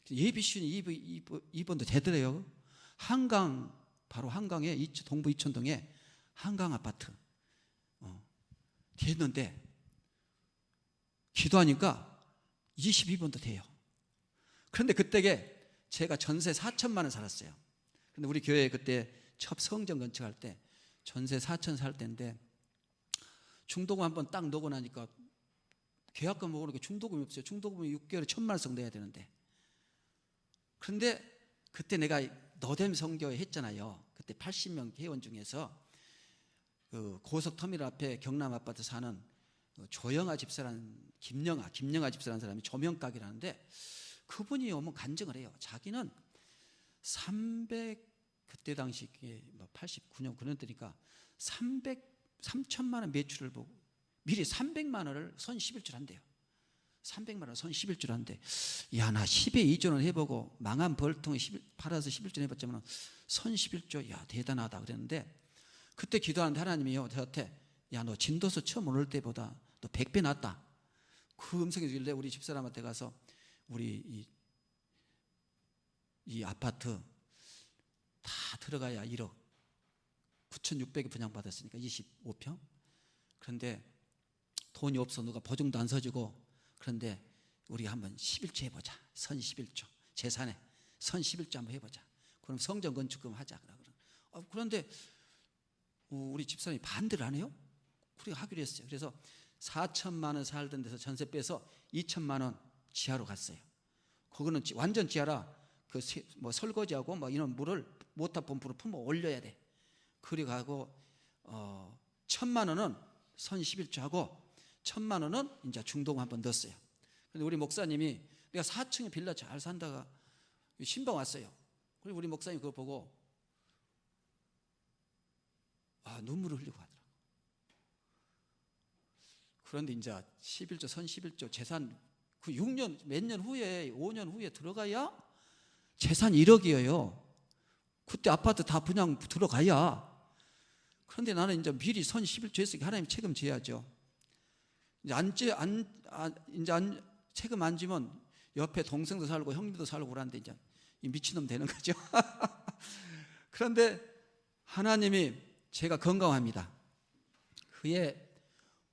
예비순위 2번도 되더래요. 한강, 바로 한강에 동부 이촌동에 한강 아파트 됐는데 기도하니까 22번도 돼요. 그런데 그때에 제가 전세 4천만 원 살았어요. 근데 우리 교회 그때 첫 성전 건축할 때 전세 4천 살 때인데 중도금 한번 딱 넣고 나니까 계약금 먹으니까 중도금이 없어요. 중도금이 6개월에 1,000만 원씩 내야 되는데, 그런데 그때 내가 너뎀 선교회 했잖아요. 그때 80명 회원 중에서 그 고속터미널 앞에 경남 아파트 사는 조영아 집사라는 김영아 집사라는 사람이 조명가게라는데 그분이 오면 간증을 해요. 자기는 그때 당시 89년 9년 때니까 3천만 원 매출을 보고 미리 300만 원을 선 11줄 한대요. 300만 원 선 11줄 한대. 야, 나 10에 2조는 해보고 망한 벌통에 팔아서 11조 해봤지만 선 11조, 야 대단하다 그랬는데, 그때 기도하는데 하나님이요 저한테 야, 너 진도서 처음 오를 때보다 너 100배 낫다. 그 음성이 들길래 우리 집사람한테 가서 우리 이 아파트 다 들어가야 1억 9,600에 분양받았으니까 25평. 그런데 돈이 없어 누가 보증도 안 서주고, 그런데 우리 한번 11조 해보자. 선 11조 재산에 선 11조 한번 해보자. 그럼 성전 건축금 하자. 그런데 우리 집사람이 반대를 안 해요. 우리가 하기로 했어요. 그래서 4천만 원 살던 데서 전세 빼서 2천만 원 지하로 갔어요. 그거는 완전 지하라. 설거지하고 이런 물을 모터 펌프로 품어 올려야 돼. 그리 가고 1,000만 원은 선 11조 하고 1,000만 원은 이제 중도금 한번 넣었어요. 근데 우리 목사님이 내가 4층에 빌라 잘 산다가 신방 왔어요. 그리고 우리 목사님 그거 보고 눈물을 흘리고 하더라고. 그런데 이제 11조 선 11조 재산 그 6년 몇 년 후에 5년 후에 들어가야 재산 1억이에요. 그때 아파트 다 분양 들어가야. 그런데 나는 이제 미리 선 11조 했으니까 하나님 책임져야죠. 이제 책임 안 지면 옆에 동생도 살고 형님도 살고 그러는데 이제 미친놈 되는 거죠. 그런데 하나님이 제가 건강합니다. 그에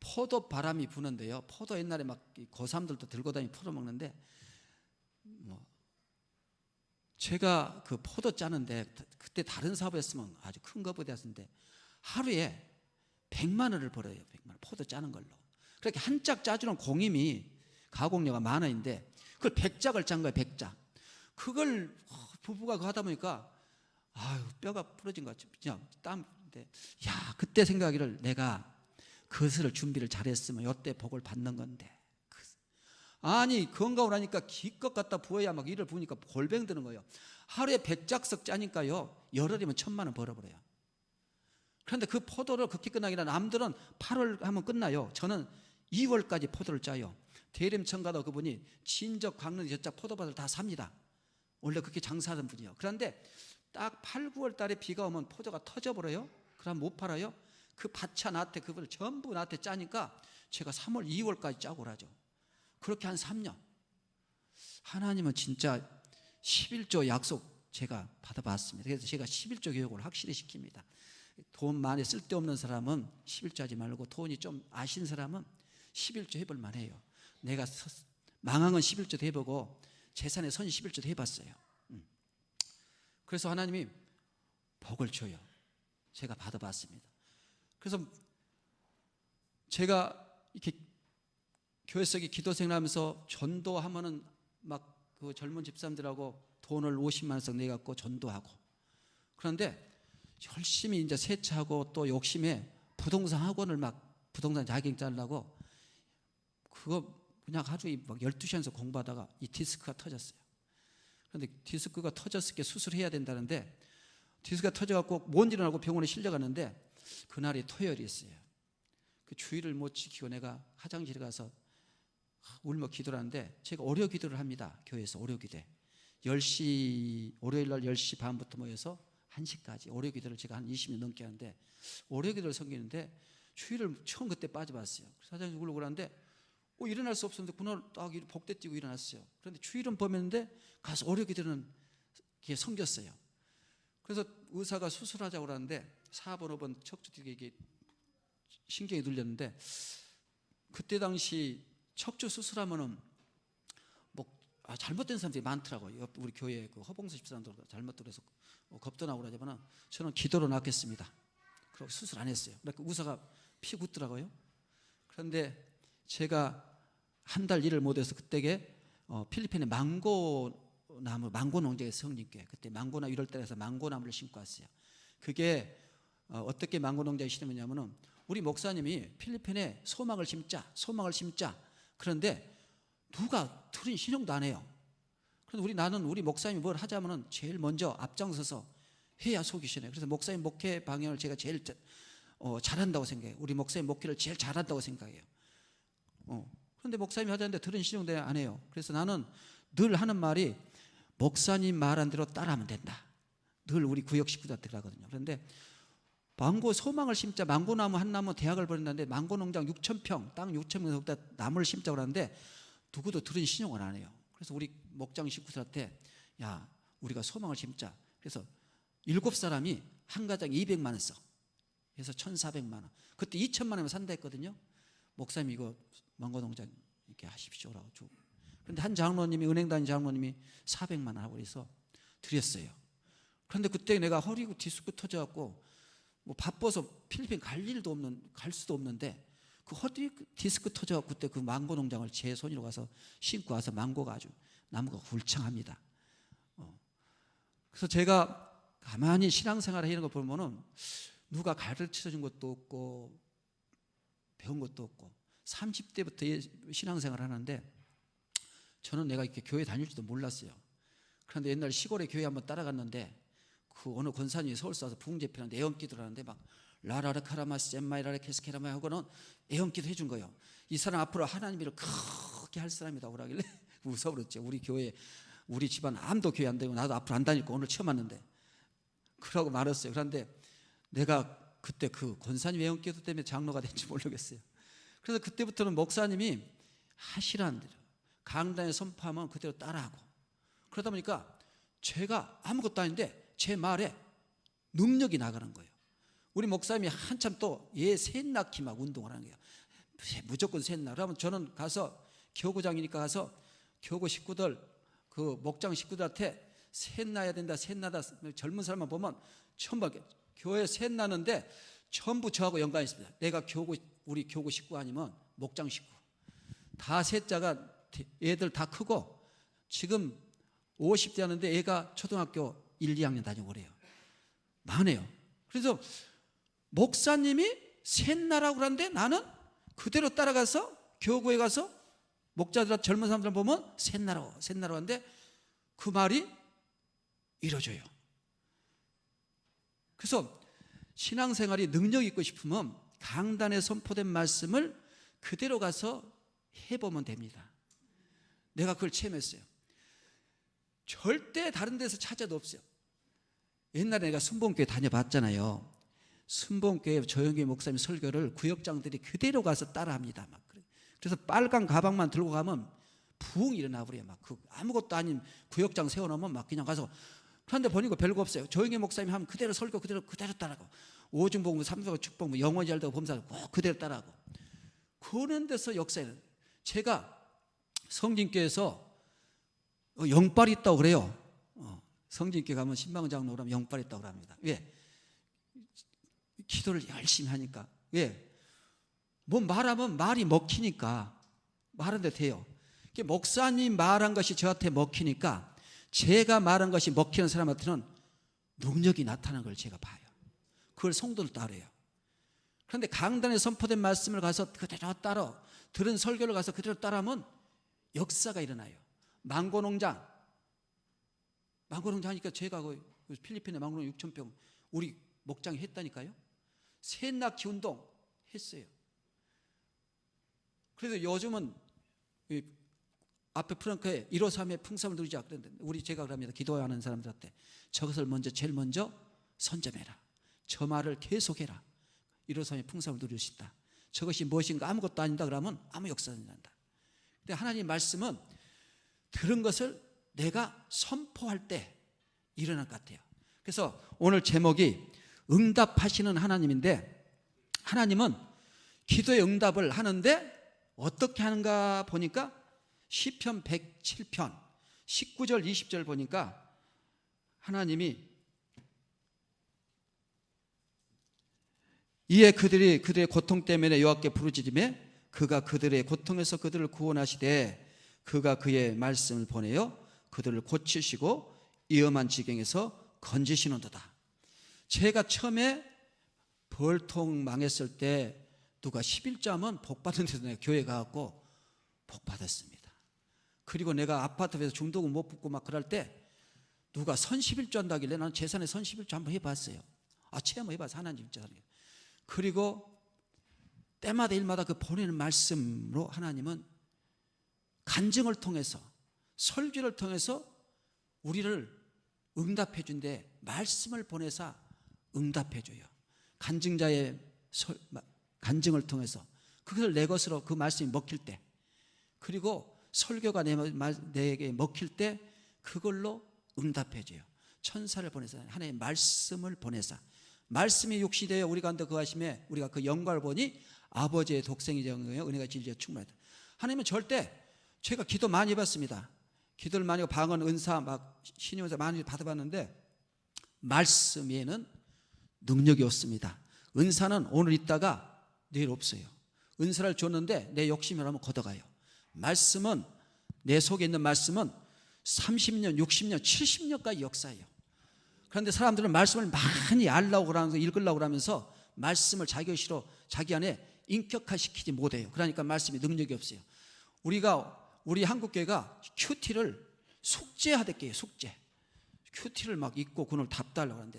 포도 바람이 부는데요. 포도 옛날에 막 고3들도 들고 다니고 포도 먹는데 제가 그 포도 짜는데 그때 다른 사업했으면 아주 큰 거보다 했는데 하루에 100만 원을 벌어요. 100만 원 포도 짜는 걸로. 그렇게 한 짝 짜주는 공임이 가공료가 만 원인데 그걸 100짝을 짠 거예요. 100짝. 그걸 부부가 그거 하다 보니까 뼈가 부러진 것 같죠. 그냥 땀인데 그때 생각하기를 내가 그것을 준비를 잘했으면 이때 복을 받는 건데. 아니 건강을 하니까 기껏 갖다 부어야 막 일을 부으니까 골병 드는 거예요. 하루에 100짝씩 짜니까요 열흘이면 1,000만 원 벌어버려요. 그런데 그 포도를 그렇게 끝나기라 남들은 8월 하면 끝나요. 저는 2월까지 포도를 짜요. 대림청가도 그분이 진적 광릉 저짝 포도밭을 다 삽니다. 원래 그렇게 장사하던 분이에요. 그런데 딱 8, 9월 달에 비가 오면 포도가 터져버려요. 그럼 못 팔아요. 그 밭차 나한테 그걸 전부 나한테 짜니까 제가 3월, 2월까지 짜고 그러죠. 그렇게 한 3년. 하나님은 진짜 11조 약속 제가 받아봤습니다. 그래서 제가 11조 교육을 확실히 시킵니다. 돈 많이 쓸데없는 사람은 11조 하지 말고 돈이 좀 아신 사람은 11조 해볼 만해요. 내가 망한 건 11조도 해보고 재산에 선 11조도 해봤어요. 그래서 하나님이 복을 줘요. 제가 받아봤습니다. 그래서 제가 이렇게 교회 속에 기도 생활하면서 전도하면은 막 그 젊은 집사람들하고 돈을 50만 원씩 내갖고 전도하고, 그런데 열심히 이제 세차하고 또 욕심에 부동산 학원을 막 부동산 자격증 따려고 그거 그냥 하루에 막 12시간에서 공부하다가 이 디스크가 터졌어요. 그런데 디스크가 터졌을 때 수술해야 된다는데 디스크가 터져갖고 뭔 일을 하고 병원에 실려갔는데 그날이 토요일이었어요. 그 주의를 못 지키고 내가 화장실에 가서 울며 기도를 하는데 제가 오려 기도를 합니다. 교회에서 오려 기도 10시 월요일 날 10시 반부터 모여서 1시까지 오려 기도를 제가 한 20년 넘게 하는데 오려 기도를 섬기는데 주의를 처음 그때 빠져봤어요. 그래서 화장실에 울고 그러는데 일어날 수 없었는데 그날 딱 복대 띄고 일어났어요. 그런데 주의를 범했는데 가서 오려 기도는 섬겼어요. 그래서 의사가 수술하자고 그러는데 4번 5번 척추 이게 신경이 눌렸는데 그때 당시 척추 수술하면은 잘못된 사람들이 많더라고요. 우리 교회 그 허봉수 집사람도 잘못도 그래서 겁도 나고 그러자면 저는 기도로 낫겠습니다. 그리고 수술 안 했어요. 그러니까 의사가 피 굳더라고요. 그런데 제가 한 달 일을 못해서 그때게 필리핀의 망고 농장의 성님께 그때 망고나 이럴 때라서 망고나무를 심고 왔어요. 그게 어떻게 망고 농장에 심으냐면은 우리 목사님이 필리핀에 소망을 심자 그런데 누가 들은 신용도 안 해요. 그런데 나는 우리 목사님이 뭘 하자면은 제일 먼저 앞장서서 해야 속이 시원해요. 그래서 목사님 목회 방향을 제가 제일 잘한다고 생각해요. 우리 목사님 목회를 제일 잘한다고 생각해요. 그런데 목사님이 하자는데 들은 신용도 안 해요. 그래서 나는 늘 하는 말이 목사님 말한 대로 따라하면 된다. 늘 우리 구역 식구들한테 그러거든요. 그런데 소망을 심자 망고나무 한 나무 대학을 벌였는데 망고 농장 6,000평 땅 6,000평 거기다 나무를 심자고 그러는데 누구도 들은 신용을 안 해요. 그래서 우리 목장 식구들한테 야 우리가 소망을 심자. 그래서 7사람이 한 가정에 200만 원 써. 그래서 1,400만 원. 그때 2천만 원이면 산다 했거든요. 목사님 이거 망고 농장 이렇게 하십시오라고 주고. 그런데 한 장로님이 은행 다니는 장로님이 400만 원 하고 그래서 드렸어요. 그런데 그때 내가 허리고 디스크 터져갖고 바빠서 필리핀 갈 수도 없는데 그 허리 디스크 터져갖고 그때 그 망고 농장을 제 손으로 가서 심고 와서 망고가 아주 나무가 울창합니다. 그래서 제가 가만히 신앙생활을 하는 거 보면은 누가 가르쳐 준 것도 없고 배운 것도 없고 30대부터 신앙생활을 하는데 저는 내가 이렇게 교회 다닐지도 몰랐어요. 그런데 옛날 시골에 교회 한번 따라갔는데 그 어느 권사님이 서울서 와서 부흥제편한테 애원기도를 하는데 막 라라라 카라마스 잼마이라라 케스케라마 하고는 애원기도 해준 거예요. 이 사람 앞으로 하나님 일을 크게 할 사람이다 그러길래 무서웠죠. 우리 교회 우리 집안 아무도 교회 안 다니고 나도 앞으로 안 다닐 거 오늘 처음 왔는데 그러고 말았어요. 그런데 내가 그때 그 권사님 애원기도 때문에 장로가 된지 모르겠어요. 그래서 그때부터는 목사님이 하시라는 대로 강단에 선포하면 그대로 따라하고 그러다 보니까 제가 아무것도 아닌데 제 말에 능력이 나가는 거예요. 우리 목사님이 한참 또 셋 낳기 막 운동을 하는 거예요. 무조건 셋 낳아. 그러면 저는 가서 교구장이니까 가서 교구 식구들 그 목장 식구들한테 셋 낳아야 된다. 셋 낳다 젊은 사람만 보면 전부 교회 셋 낳는데 전부 저하고 연관이 있습니다. 내가 우리 교구 식구 아니면 목장 식구 다 셋자가 애들 다 크고 지금 50대 하는데 애가 초등학교 1, 2학년 다니고 그래요. 많아요. 그래서 목사님이 셋나라고 그러는데 나는 그대로 따라가서 교구에 가서 목자들 젊은 사람들 보면 셋나라고 하는데 그 말이 이루어져요. 그래서 신앙생활이 능력 있고 싶으면 강단에 선포된 말씀을 그대로 가서 해보면 됩니다. 내가 그걸 체험했어요. 절대 다른 데서 찾아도 없어요. 옛날에 내가 순복음교회 다녀봤잖아요. 순복음교회 조영기 목사님 설교를 구역장들이 그대로 가서 따라합니다. 막 그래서 빨간 가방만 들고 가면 부흥이 일어나 버려요. 막 그 아무것도 아닌 구역장 세워놓으면 막 그냥 가서 그런데 보니까 별거 없어요. 조영기 목사님 하면 그대로 설교 그대로 따라하고 오중복음, 삼수복음, 축복음, 영어 잘되고 범사도 꼭 그대로 따라하고 그런 데서 역사에는 제가 성진교회에서 영빨이 있다고 그래요. 성진교회 가면 신방은 장로 그러면 영빨이 있다고 합니다. 왜? 기도를 열심히 하니까. 왜? 뭐 말하면 말이 먹히니까 말하는데 돼요. 목사님 말한 것이 저한테 먹히니까 제가 말한 것이 먹히는 사람한테는 능력이 나타나는 걸 제가 봐요. 그걸 성도를 따라요. 그런데 강단에 선포된 말씀을 가서 그대로 따라 들은 설교를 가서 그대로 따라하면 역사가 일어나요. 망고농장 하니까 제가 그 필리핀에 망고농장 6,000평 우리 목장이 했다니까요. 새낚시 운동 했어요. 그래서 요즘은 앞에 프랑크에 153의 풍성을 누리자 그랬는데 우리 제가 그럽니다. 기도하는 사람들한테 저것을 제일 먼저 선점해라. 저 말을 계속해라. 153의 풍성을 누릴 수 있다. 저것이 무엇인가 아무것도 아니다 그러면 아무 역사가 안 난다. 근데 하나님 말씀은 들은 것을 내가 선포할 때 일어날 것 같아요. 그래서 오늘 제목이 응답하시는 하나님인데, 하나님은 기도의 응답을 하는데 어떻게 하는가 보니까 시편 107편 19절 20절 보니까 하나님이 이에 그들의 고통 때문에 여호와께 부르짖으매 그가 그들의 고통에서 그들을 구원하시되 그가 그의 말씀을 보내어 그들을 고치시고 위험한 지경에서 건지시는도다. 제가 처음에 벌통 망했을 때 누가 11조 하면 복 받은 데서 내가 교회 가갖고 복 받았습니다. 그리고 내가 아파트에서 중도금 못 붙고 막 그럴 때 누가 선 11조 한다길래 나는 재산에 선 11조 한번 해봤어요. 체험해봐서 하나님 진짜. 그리고 때마다 일마다 그 보내는 말씀으로 하나님은 간증을 통해서 설교를 통해서 우리를 응답해 준대. 말씀을 보내사 응답해 줘요. 간증자의 간증을 통해서 그것을 내 것으로 그 말씀이 먹힐 때, 그리고 설교가 내게 먹힐 때 그걸로 응답해 줘요. 천사를 보내사 하나님의 말씀을 보내사 말씀이 육신이 되어 우리 가운데 거하심에 우리가 그 영광을 보니 아버지의 독생이여 은혜가 진리에 충만하다. 하나님은 절대, 제가 기도 많이 받습니다. 기도를 많이 하고 방언 은사 막 신의 은사 많이 받아봤는데 말씀 외에는 능력이 없습니다. 은사는 오늘 있다가 내일 없어요. 은사를 줬는데 내 욕심을 하면 걷어가요. 말씀은, 내 속에 있는 말씀은 30년, 60년, 70년까지 역사예요. 그런데 사람들은 말씀을 많이 알려고 그러면서 읽으려고 그러면서 말씀을 자기 의식으로 자기 안에 인격화시키지 못해요. 그러니까 말씀이 능력이 없어요. 우리 한국교회가 큐티를 숙제하듯게 해요. 숙제. 큐티를 막 읽고 그걸 답달라고 하는데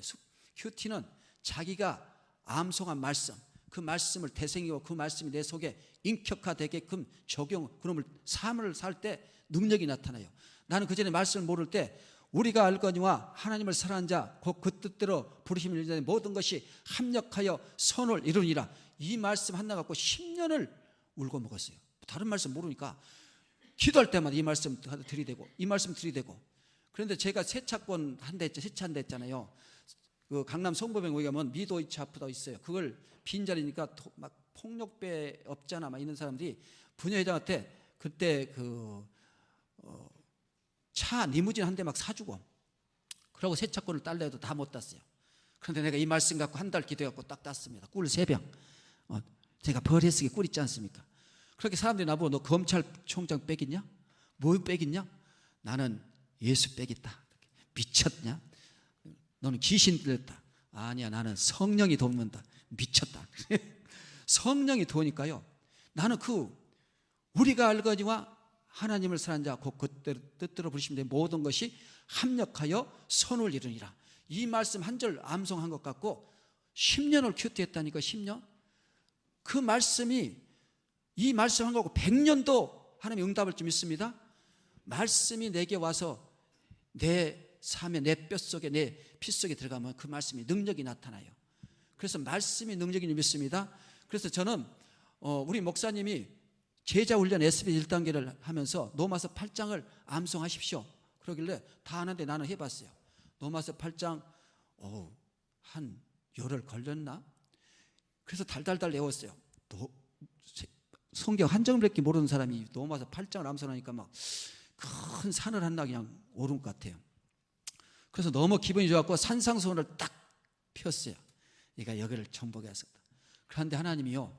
큐티는 자기가 암송한 말씀, 그 말씀을 되새기고 그 말씀이 내 속에 인격화되게끔 적용, 그놈을 삶을 살 때 능력이 나타나요. 나는 그전에 말씀을 모를 때 우리가 알거니와 하나님을 사랑하는 자 곧 그 뜻대로 부르심을 이루는 모든 것이 합력하여 선을 이루니라. 이 말씀 하나 갖고 10년을 울고 먹었어요. 다른 말씀 모르니까 기도할 때마다 이 말씀 들이대고 이 말씀 들이대고. 그런데 제가 세차권 세차한다 했잖아요. 그 강남 성보병 거기 가면 미도이치 아프다 있어요. 그걸 빈자리니까 막 폭력배 업자나 막 있는 사람들이 분여회장한테 그때 차 리무진 한 대 막 사주고 그러고 세차권을 딸려 해도 다 못 땄어요. 그런데 내가 이 말씀 갖고 한 달 기도해갖고 딱 땄습니다. 꿀 3병. 제가 벌했으기 꿀 있지 않습니까? 그렇게 사람들이 나보고 너 검찰총장 빼겠냐? 뭐 빼겠냐? 나는 예수 빼겠다. 미쳤냐? 너는 귀신 들렸다. 아니야, 나는 성령이 돕는다. 미쳤다. 성령이 도우니까요. 나는 우리가 알거니와 하나님을 사랑하는 자 곧 그때로 뜻대로 부르시면 돼 모든 것이 합력하여 선을 이루니라. 이 말씀 한 절 암송한 것 같고 10년을 큐티했다니까. 10년. 그 말씀이 이 말씀 한 거고 100년도 하나님이 응답을 좀 있습니다. 말씀이 내게 와서 내 삶에 내 뼛속에 내 피 속에 들어가면 그 말씀이 능력이 나타나요. 그래서 말씀이 능력이 믿습니다. 그래서 저는 우리 목사님이 제자훈련 SBS 1단계를 하면서 로마서 8장을 암송하십시오 그러길래 다 하는데 나는 해봤어요. 로마서 8장 한 열흘 걸렸나? 그래서 달달달 외웠어요. 성경 한 장밖에 모르는 사람이 로마서 8장을 암송하니까 막 큰 산을 하나 그냥 오른 것 같아요. 그래서 너무 기분이 좋았고 산상수훈을 딱 폈어요. 얘가 여기를 정복했습니다. 그런데 하나님이요,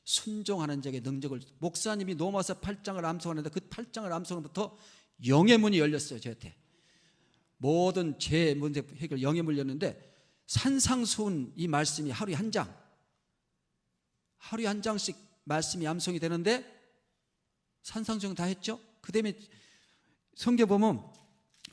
순종하는 자에게 능력을, 목사님이 로마서 8장을 암송하는데 그 8장을 암송부터 영의 문이 열렸어요. 저한테 모든 제 문제 해결 영의 문이 열렸는데 산상수훈 이 말씀이 하루에 한 장씩 말씀이 암송이 되는데 산상수훈 다 했죠. 그 다음에 성경 보면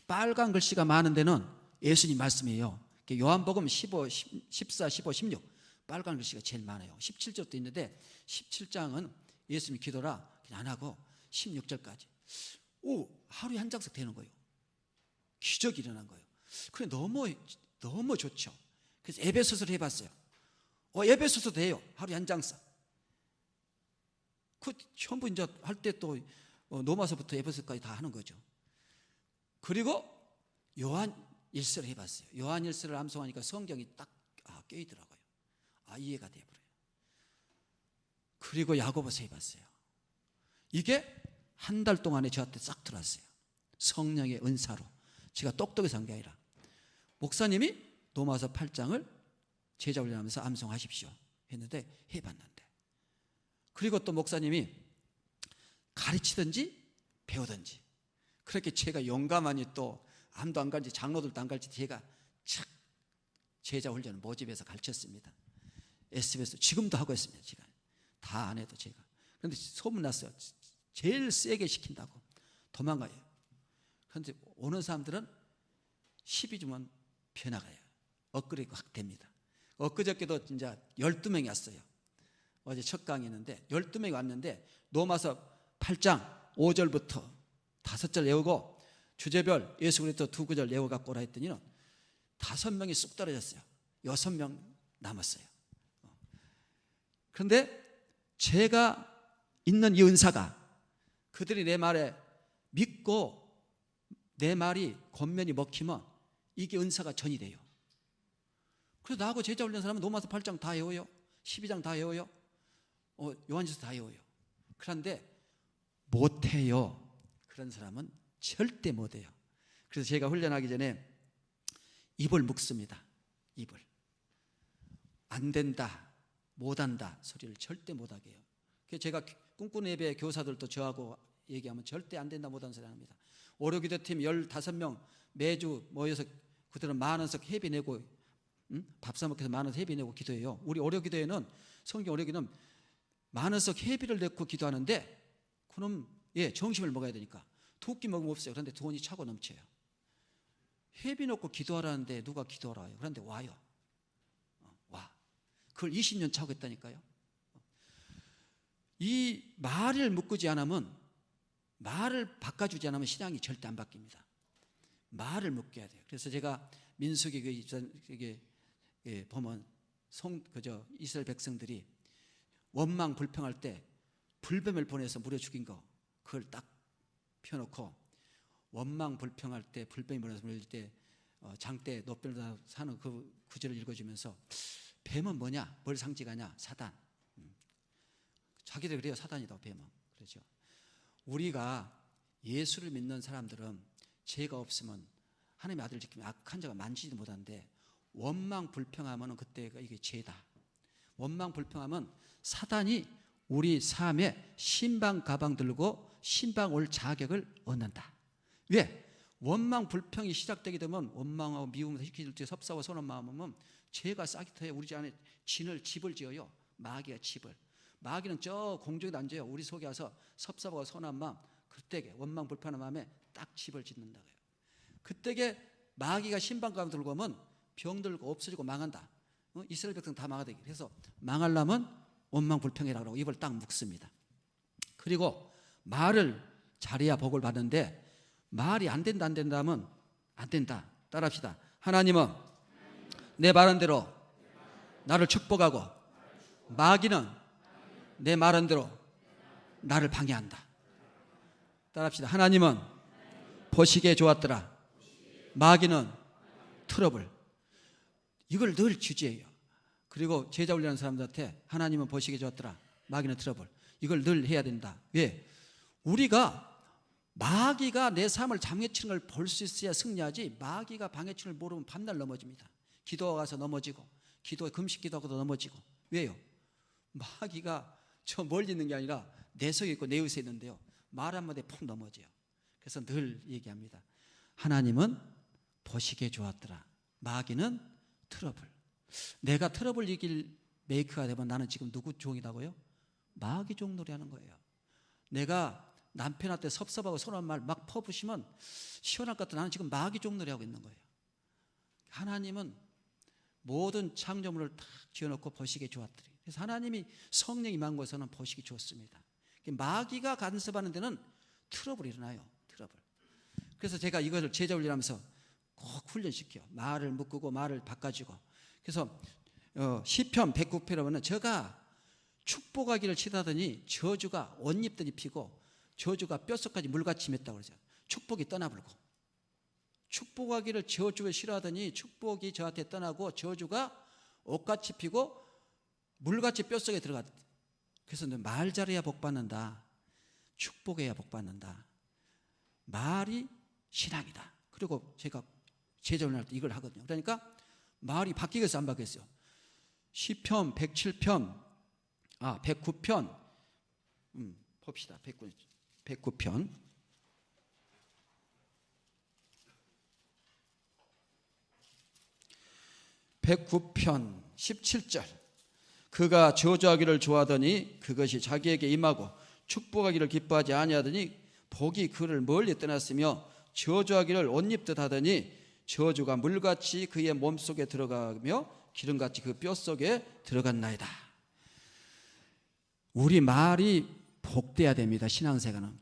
빨간 글씨가 많은 데는 예수님 말씀이에요. 요한복음 15, 14, 15, 16 빨간 글씨가 제일 많아요. 17절도 있는데 17장은 예수님이 기도라 그냥 안 하고 16절까지 하루에 한 장씩 되는 거예요. 기적이 일어난 거예요. 그래 너무 좋죠. 그래서 에베소서를 해봤어요. 에베소서 돼요. 하루에 한 장씩. 그 전부 이제 할 때 또 로마서부터 에베소서까지 다 하는 거죠. 그리고 요한 일서를 해봤어요. 요한 일서를 암송하니까 성경이 딱 껴있더라고요. 이해가 돼버려요. 그리고 야고보서 해봤어요. 이게 한 달 동안에 저한테 싹 들어왔어요. 성령의 은사로. 제가 똑똑해서 한 게 아니라 목사님이 로마서 8장을 제자 훈련하면서 암송하십시오 했는데 해봤는데, 그리고 또 목사님이 가르치든지 배우든지, 그렇게 제가 용감하니 또 암도 안 갈지 장로들도 안 갈지 제가 착 제자 훈련을 모집해서 가르쳤습니다. SBS 지금도 하고 있습니다. 제가 다 안 해도 제가. 그런데 소문났어요. 제일 세게 시킨다고 도망가요. 그런데 오는 사람들은 12주면 변화가요. 업그레이드가 확 됩니다. 엊그저께도 진짜 12명이 왔어요. 어제 첫 강의했는데 12명이 왔는데 로마서 8장 5절부터 5절 외우고 주제별 예수 그리스도 2구절 외워갖고 오라 했더니 5명이 쑥 떨어졌어요. 6명 남았어요. 그런데 제가 있는 이 은사가 그들이 내 말에 믿고 내 말이 권면이 먹히면 이게 은사가 전이 돼요. 그래서 나하고 제자 훈련 사람은 로마서 8장 다 외워요. 12장 다 외워요. 요한일서 다 외워요. 그런데 못해요. 그런 사람은 절대 못해요. 그래서 제가 훈련하기 전에 입을 묶습니다. 입을. 안 된다, 못한다 소리를 절대 못하게 해요. 그래서 제가 꿈꾸는 예배 교사들도 저하고 얘기하면 절대 안 된다, 못한다 소리 안 합니다. 오려기도팀 15명 매주 모여서 그들은 10,000원씩 회비 내고 밥 사 먹기 위해서 10,000원 회비 내고 기도해요. 우리 오려기도회는 성경 오려기는 10,000원씩 회비를 내고 기도하는데 그럼 점심을 먹어야 되니까 두 끼 먹으면 없어요. 그런데 돈이 차고 넘쳐요. 회비 놓고 기도하라는데 누가 기도하라 해요. 그런데 와요. 와. 그걸 20년 차고 했다니까요. 이 말을 묶지 않으면, 말을 바꿔주지 않으면 신앙이 절대 안 바뀝니다. 말을 묶여야 돼요. 그래서 제가 민수기 보면 이스라엘 백성들이 원망 불평할 때 불뱀을 보내서 무려 죽인 거, 그걸 딱 펴놓고 원망 불평할 때 불뱀이 보내서 물릴 때 장대 노별로 사는 그 구절을 읽어주면서 뱀은 뭐냐? 뭘 상징하냐? 사단. 자기들 그래요. 사단이다 뱀은. 그렇죠. 우리가 예수를 믿는 사람들은 죄가 없으면 하나님의 아들을 지키면 악한 자가 만지지도 못하는데 원망 불평하면 그때가 이게 죄다. 원망 불평하면 사단이 우리 삶에 신방 가방 들고 신방 올 자격을 얻는다. 왜? 원망 불평이 시작되게 되면 원망하고 미움을 시키질 때 섭사와 선한 마음은 죄가 싹이 터요. 우리 안에 집을 지어요. 마귀가 집을. 마귀는 저 공중에 앉아요. 우리 속에 와서 섭사와 선한 마음, 그때게 원망 불평한 마음에 딱 집을 짓는다고요. 그때게 마귀가 신방 가방 들고 오면 병들고 없어지고 망한다. 이스라엘 백성 다 망하다. 그래서 망하려면 원망 불평이라고 하고 입을 딱 묶습니다. 그리고 말을 잘해야 복을 받는데 말이 안 된다 하면 안 된다. 따라합시다. 하나님은 내 말한 대로 나를 축복하고 마귀는 내 말한 대로 나를 방해한다. 따라합시다. 하나님은 보시기에 좋았더라. 마귀는 트러블. 이걸 늘 주제예요. 그리고 제자 훈련하는 사람들한테 하나님은 보시기에 좋았더라. 마귀는 트러블. 이걸 늘 해야 된다. 왜? 우리가 마귀가 내 삶을 방해치는 걸 볼 수 있어야 승리하지, 마귀가 방해치는 걸 모르면 밤날 넘어집니다. 기도 가서 넘어지고, 금식 기도하고도 넘어지고. 왜요? 마귀가 저 멀리 있는 게 아니라 내 속에 있고 내 의식에 있는데요. 말 한마디에 푹 넘어져요. 그래서 늘 얘기합니다. 하나님은 보시기에 좋았더라. 마귀는 트러블. 내가 트러블 이길 메이커가 되면 나는 지금 누구 종이라고요? 마귀 종 놀이하는 거예요. 내가 남편한테 섭섭하고 서운한 말 막 퍼부시면 시원할 것 같아. 나는 지금 마귀 종놀이 하고 있는 거예요. 하나님은 모든 창조물을 다 지어놓고 보시기에 좋았더니, 그래서 하나님이 성령이 임한 곳에서는 보시기 좋습니다. 마귀가 간섭하는 데는 트러블이 일어나요. 트러블. 그래서 제가 이것을 제자 훈련하면서 꼭 훈련시켜요. 말을 묶고 말을 바꿔주고. 그래서 시편 109편에 보면 제가 축복하기를 치다더니 저주가 옷잎도 입히고 저주가 뼛속까지 물같이 맺다고 그러죠. 축복이 떠나불고. 축복하기를 저주를 싫어하더니 축복이 저한테 떠나고 저주가 옷같이 피고 물같이 뼛속에 들어갔다. 그래서 말 잘해야 복받는다. 축복해야 복받는다. 말이 신앙이다. 그리고 제가 제자훈련할 때 이걸 하거든요. 그러니까 말이 바뀌겠어요, 안 바뀌겠어요? 시편 107편 109편 봅시다. 109편 109편 17절 그가 저주하기를 좋아하더니 그것이 자기에게 임하고 축복하기를 기뻐하지 아니하더니 복이 그를 멀리 떠났으며 저주하기를 옷입듯 하더니 저주가 물같이 그의 몸속에 들어가며 기름같이 그 뼛속에 들어갔나이다. 우리 말이 복돼야 됩니다. 신앙생활은.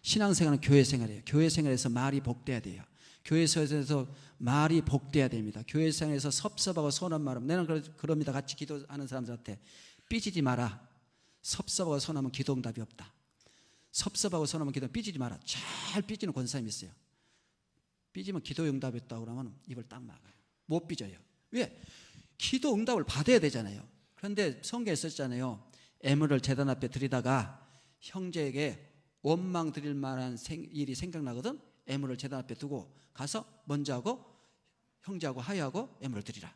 신앙생활은 교회생활이에요. 교회생활에서 말이 복돼야 돼요. 교회에서 말이 복돼야 됩니다. 교회생활에서 섭섭하고 서운한 말은, 나는 그럽니다. 같이 기도하는 사람들한테 삐지지 마라. 섭섭하고 서운하면 기도응답이 없다. 섭섭하고 서운하면 기도 삐지지 마라. 잘 삐지는 권사님이 있어요. 삐지면 기도응답이 없다고 그러면 입을 딱 막아요. 못 삐져요. 왜? 기도응답을 받아야 되잖아요. 그런데 성경에 썼잖아요. 애물을 제단 앞에 들이다가 형제에게 원망 드릴 만한 일이 생각나거든. 애물을 제단 앞에 두고 가서 먼저 하고 형제하고 하여하고 애물을 드리라.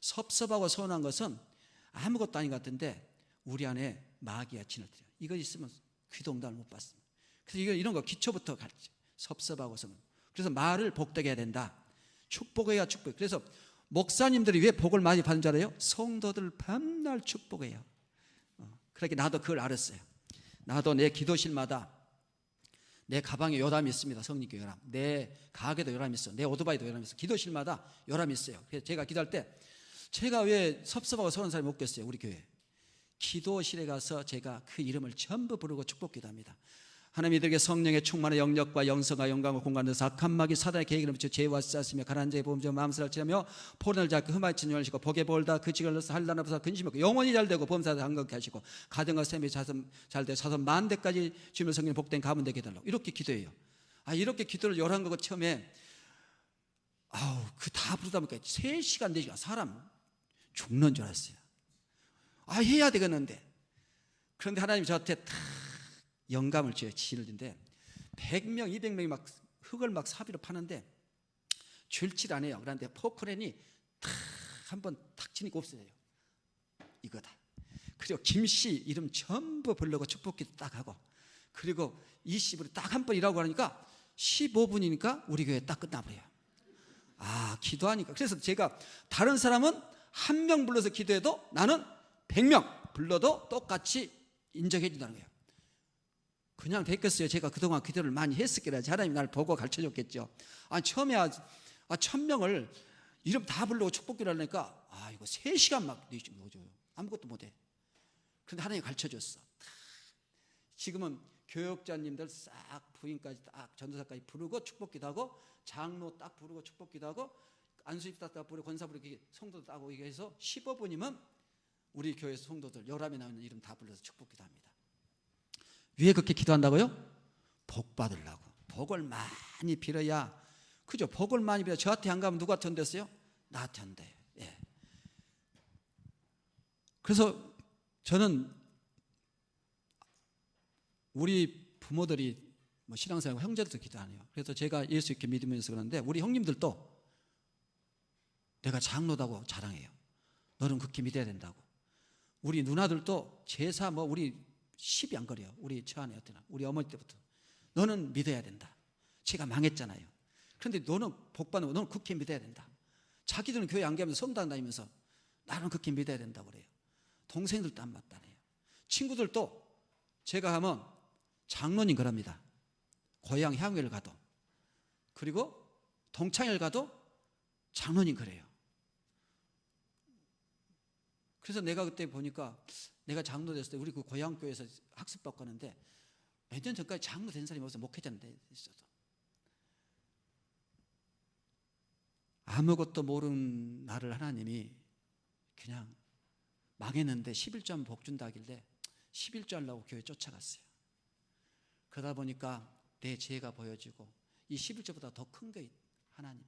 섭섭하고 서운한 것은 아무것도 아닌 것 같은데 우리 안에 마귀가 진을 들여요. 이거 있으면 기도응답을 못 받습니다. 그래서 이런 거 기초부터 가르쳐. 섭섭하고 서운. 그래서 말을 복되게 해야 된다. 축복해야 축복. 그래서 목사님들이 왜 복을 많이 받는 줄 알아요? 성도들 밤날 축복해요. 그렇게 나도 그걸 알았어요. 나도 내 기도실마다 내 가방에 요람이 있습니다. 성령교 요람. 내 가게도 요람이 있어. 내 오토바이도 요람이 있어. 기도실마다 요람이 있어요. 그래서 제가 기도할 때 제가 왜 섭섭하고 서러운 사람이 없겠어요? 우리 교회 기도실에 가서 제가 그 이름을 전부 부르고 축복 기도합니다. 하나님 이들에게 성령의 충만한 영력과 영성과 영광과 공간을 넣어서 악한 마귀 사단의 계획을 붙여 죄와 싸으며 가난한 자의 보험자 마음살을 치며 포른을 잡고 흠하치 연하시고 복에 볼다 그 직을 넣어서 한란 앞에서 근심하고 영원히 잘되고 범사를 한겁게 하시고 가정과 셈이 잘되고 자손 만대까지 주며 성령 복된 가문 되게 해달라고 이렇게 기도해요. 이렇게 기도를 열한 거고 처음에 그 다 부르다 보니까 3시간 4시간 사람 죽는 줄 알았어요. 해야 되겠는데. 그런데 하나님이 저한테 다 영감을 주어요. 지르는데 100명 200명이 막 흙을 막 사비로 파는데 줄칠 안 해요. 그런데 포크레인이 탁 한번 탁 치니까 없어져요. 이거다. 그리고 김씨 이름 전부 부르고 축복기도 딱 하고 그리고 20으로 딱 한 번 일하고 하니까 15분이니까 우리 교회 딱 끝나버려요. 기도하니까. 그래서 제가 다른 사람은 1명 불러서 기도해도 나는 100명 불러도 똑같이 인정해 준다는 거예요. 그냥 됐겠어요. 제가 그동안 기도를 많이 했었기라지 하나님이 나를 보고 가르쳐줬겠죠. 처음에 1000명을 이름 다 부르고 축복기를 하니까 이거 3시간 막 넣어줘요. 아무것도 못해. 그런데 하나님이 가르쳐줬어. 지금은 교역자님들 싹 부인까지 딱 전도사까지 부르고 축복기도 하고 장로 딱 부르고 축복기도 하고 안수입 딱 부르고 권사 부르고 성도도 따고 이게 해서 15분이면 우리 교회 성도들 요람에 나오는 이름 다 불러서 축복기도 합니다. 왜 그렇게 기도한다고요? 복 받으려고. 복을 많이 빌어야. 그죠? 복을 많이 빌어. 저한테 안 가면 누구한테 헌댔어요? 나한테 헌대요. 예. 그래서 저는 우리 부모들이 신앙생활 형제들도 기도 안 해요. 그래서 제가 예수 있게 믿으면서 그러는데 우리 형님들도 내가 장로다고 자랑해요. 너는 그렇게 믿어야 된다고. 우리 누나들도 제사 우리 10이 안 거려요. 우리 처안에 어때나 우리 어머니 때부터 너는 믿어야 된다. 제가 망했잖아요. 그런데 너는 복 받는 거 너는 그렇게 믿어야 된다. 자기들은 교회 안 가면서 성당 다니면서 나는 그렇게 믿어야 된다고 그래요. 동생들도 안 맞다네요. 친구들도 제가 하면 장로님 그럽니다. 고향 향유를 가도, 그리고 동창회를 가도 장로님 그래요. 그래서 내가 그때 보니까 내가 장로 됐을 때 우리 그 고향교회에서 학습받고 하는데 몇 년 전까지 장로 된 사람이 없어. 목회자인데 있어서 아무것도 모르는 나를 하나님이 그냥 망했는데 11조 하면 복 준다 하길래 11조 하려고 교회 쫓아갔어요. 그러다 보니까 내 죄가 보여지고 이 11조보다 더 큰 게 하나님,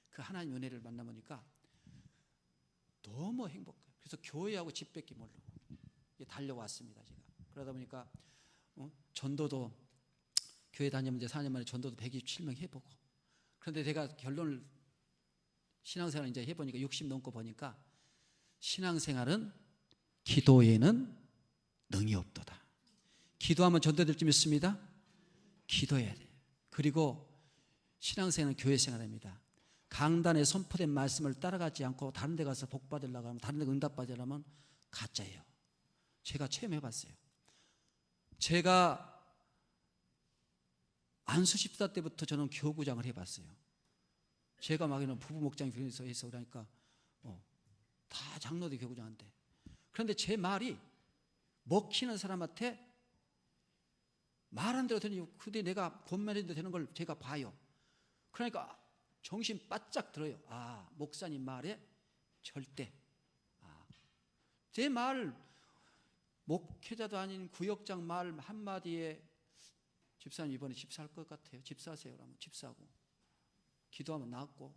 그 하나님 은혜를 만나보니까 너무 행복해요. 그래서 교회하고 집 뺏기 모르고 달려왔습니다. 제가 그러다 보니까 전도도 교회 다니면 이제 4년 만에 전도도 127명 해보고, 그런데 제가 결론을 신앙생활을 이제 해보니까 60 넘고 보니까 신앙생활은 기도에는 능이 없도다. 기도하면 전도될 줄 믿습니다. 기도해야 돼요. 그리고 신앙생활은 교회생활입니다. 강단에 선포된 말씀을 따라가지 않고 다른 데 가서 복 받으려고 하면, 다른 데 응답 받으려면 가짜예요. 제가 체험해봤어요. 제가 안수 14 때부터 저는 교구장을 해봤어요. 제가 막에는 부부 목장이 해서 그러니까 다 장로들 교구장한테. 그런데 제 말이 먹히는 사람한테 말한 대로 되니 그때 내가 권면해도 되는 걸 제가 봐요. 그러니까 정신 바짝 들어요. 아, 목사님 말에 절대 제 말, 목회자도 아닌 구역장 말 한마디에 집사님 이번에 집 살 것 같아요. 집 사세요. 그러면 집 사고 기도하면 낫고,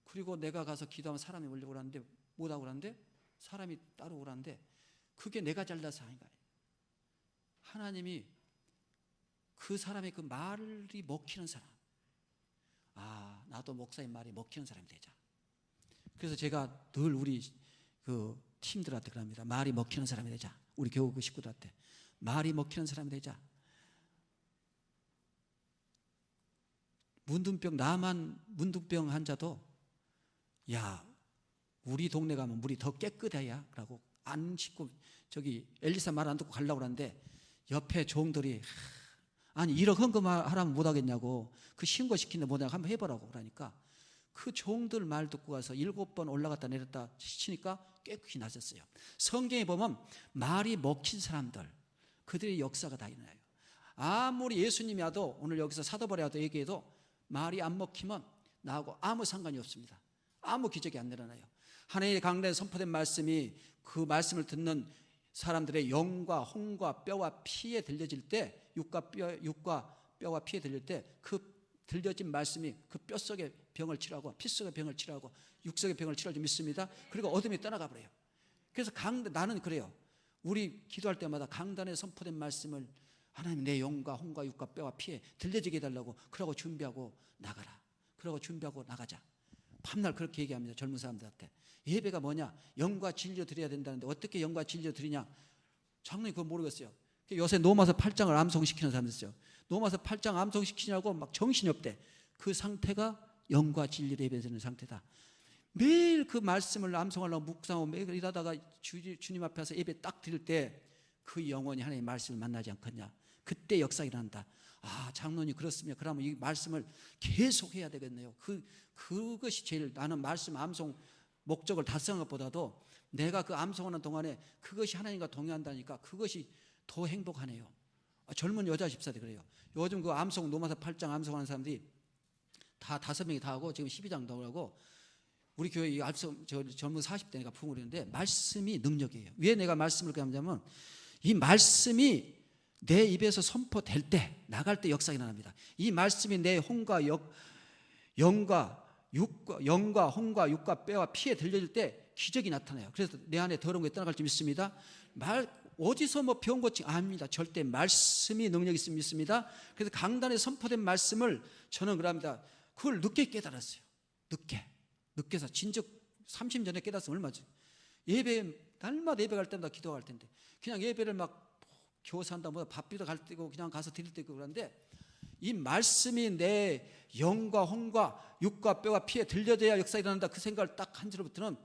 그리고 내가 가서 기도하면 사람이 오려고 그러는데 못하고 그러는데 사람이 따로 오라는데 그게 내가 잘나서 아닌가. 하나님이 그 사람의 그 말이 먹히는 사람, 나도 목사님 말이 먹히는 사람이 되자. 그래서 제가 늘 우리 그 팀들한테 그럽니다. 말이 먹히는 사람이 되자. 우리 교우 그 식구들한테 말이 먹히는 사람이 되자. 문둥병, 나만 문둥병 환자도 야, 우리 동네 가면 물이 더 깨끗해야 라고 안 씻고 저기 엘리사 말 안 듣고 가려고 그러는데 옆에 종들이 아니 이렇게 헌금하라면 못하겠냐고, 그 신고 시키는데 못하냐고 한번 해보라고 그러니까 그 종들 말 듣고 가서 7번 올라갔다 내렸다 치니까 깨끗이 나셨어요. 성경에 보면 말이 먹힌 사람들, 그들의 역사가 다 일어나요. 아무리 예수님이 와도, 오늘 여기서 사도바울이 와도 얘기해도 말이 안 먹히면 나하고 아무 상관이 없습니다. 아무 기적이 안 일어나요. 하나님의 강단에 선포된 말씀이 그 말씀을 듣는 사람들의 영과 혼과 뼈와 피에 들려질 때, 육과 뼈와 피에 들릴 때 그 들려진 말씀이 그 뼈 속의 병을 치료하고 피 속의 병을 치료하고 육 속의 병을 치료할 줄 믿습니다. 그리고 어둠이 떠나가 버려요. 그래서 나는 그래요. 우리 기도할 때마다 강단에 선포된 말씀을 하나님 내 영과 혼과 육과 뼈와 피에 들려지게 해달라고, 그러고 준비하고 나가라. 그러고 준비하고 나가자. 밤날 그렇게 얘기합니다. 젊은 사람들한테. 예배가 뭐냐? 영과 진리로 드려야 된다는데 어떻게 영과 진리로 드리냐? 장로님 그거 모르겠어요. 요새 노마서 8장을 암송시키는 사람들 있어요. 노마서 8장 암송시키냐고 막 정신이 없대. 그 상태가 영과 진리로 예배드리는 상태다. 매일 그 말씀을 암송하려고 묵상하고 매일 이러다가 주님 앞에 와서 예배 딱 드릴 때 그 영혼이 하나님의 말씀을 만나지 않겠냐? 그때 역사가 일어난다. 장로님 그렇습니다. 그러면 이 말씀을 계속 해야 되겠네요. 그것이 제일, 나는 말씀 암송 목적을 달성한 것보다도 내가 그 암송하는 동안에 그것이 하나님과 동의한다니까 그것이 더 행복하네요. 젊은 여자 집사들이 그래요. 요즘 그 암송 노마서 8장 암송하는 사람들이 다 5명이 다 하고 지금 12장 더 하고, 우리 교회 이 암송 젊은 40대니까 풍으리는데 말씀이 능력이에요. 왜 내가 말씀을 그렇게 하냐면 이 말씀이 내 입에서 선포될 때, 나갈 때 역사가 일어납니다. 이 말씀이 내 영과 혼과 육과 뼈와 피에 들려질 때 기적이 나타나요. 그래서 내 안에 더러운 게 떠나갈 줄 믿습니다. 어디서 뭐 병 고치 아닙니다. 절대 말씀이 능력이 있으면 믿습니다. 그래서 강단에 선포된 말씀을 저는 그럽니다. 그걸 늦게 깨달았어요. 늦게서 진즉 30년 전에 깨달았으면 얼마지? 날마다 예배 갈 때마다 기도할 텐데 그냥 예배를 막 교사한다 뭐다 밥비도 갈 때고 그냥 가서 드릴 때고 그런데 이 말씀이 내 영과 혼과 육과 뼈와 피에 들려져야 역사가 일어난다. 그 생각을 딱 한 주로부터는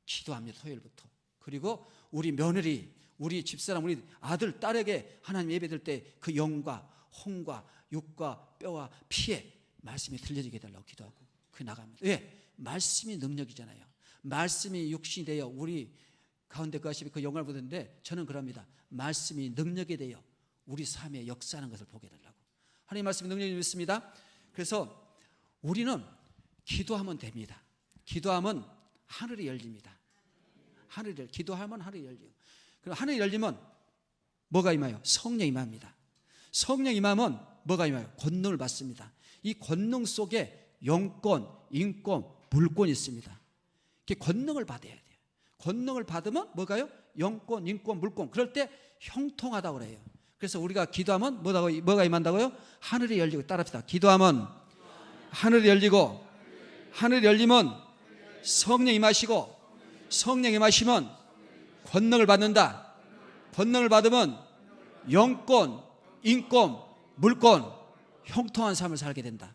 기도합니다. 토요일부터. 그리고 우리 며느리, 우리 집사람, 우리 아들, 딸에게 하나님 예배드릴 때 그 영과 혼과 육과 뼈와 피에 말씀이 들려지게 해달라고 기도하고 그 나갑니다. 왜? 말씀이 능력이잖아요. 말씀이 육신이 되어 우리 가운데 그 영광을 보는데 저는 그럽니다. 말씀이 능력이 되어 우리 삶에 역사하는 것을 보게 해달라고. 하나님 말씀이 능력이 있습니다. 그래서 우리는 기도하면 됩니다. 기도하면 하늘이 열립니다. 기도하면 하늘이 열려요. 그럼 하늘이 열리면 뭐가 임해요? 성령이 임합니다. 성령 임하면 뭐가 임해요? 권능을 받습니다. 이 권능 속에 영권, 인권, 물권이 있습니다. 이렇게 권능을 받아야 돼요. 권능을 받으면 뭐가요? 영권, 인권, 물권. 그럴 때 형통하다고 그래요. 그래서 우리가 기도하면 뭐가 임한다고요? 하늘이 열리고. 따라합시다. 기도하면 하늘이 열리고, 하늘이 열리면 성령 임하시고, 성령 임하시면 권능을 받는다. 권능을 받으면 영권, 인권, 물권, 형통한 삶을 살게 된다.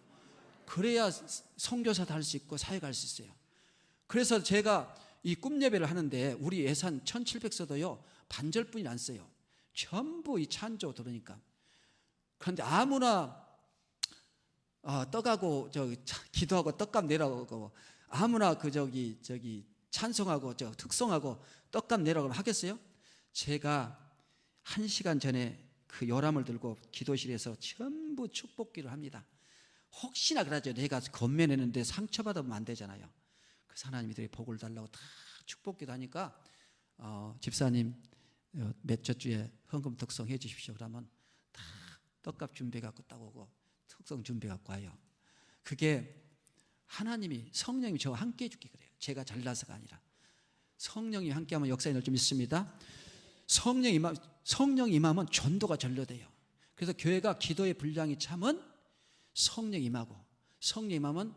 그래야 선교사도 할 수 있고 사회가 할 수 있어요. 그래서 제가 이 꿈예배를 하는데 우리 예산 1,700 써도요 반절뿐이 안 써요. 전부 이 찬조 들으니까. 그런데 아무나 떡하고 기도하고 떡값 내라고 아무나 찬송하고 특성하고 떡값 내라고 하겠어요? 제가 1시간 전에 그 요람을 들고 기도실에서 전부 축복기를 합니다. 혹시나 그러죠. 내가 건면했는데 상처받으면 안 되잖아요. 그래서 하나님들이 복을 달라고 다 축복기도 하니까 집사님 몇째 주에 헌금 특성해 주십시오. 그러면 다 떡값 준비해 갖고 딱 오고 특성 준비해 갖고 와요. 그게 하나님이 성령이 저와 함께 해주기 그래요. 제가 잘나서가 아니라 성령이 함께하면 역사에 늘 좀 있습니다. 성령 임하면 전도가 전료돼요. 그래서 교회가 기도의 분량이 차면 성령 임하고 성령 임하면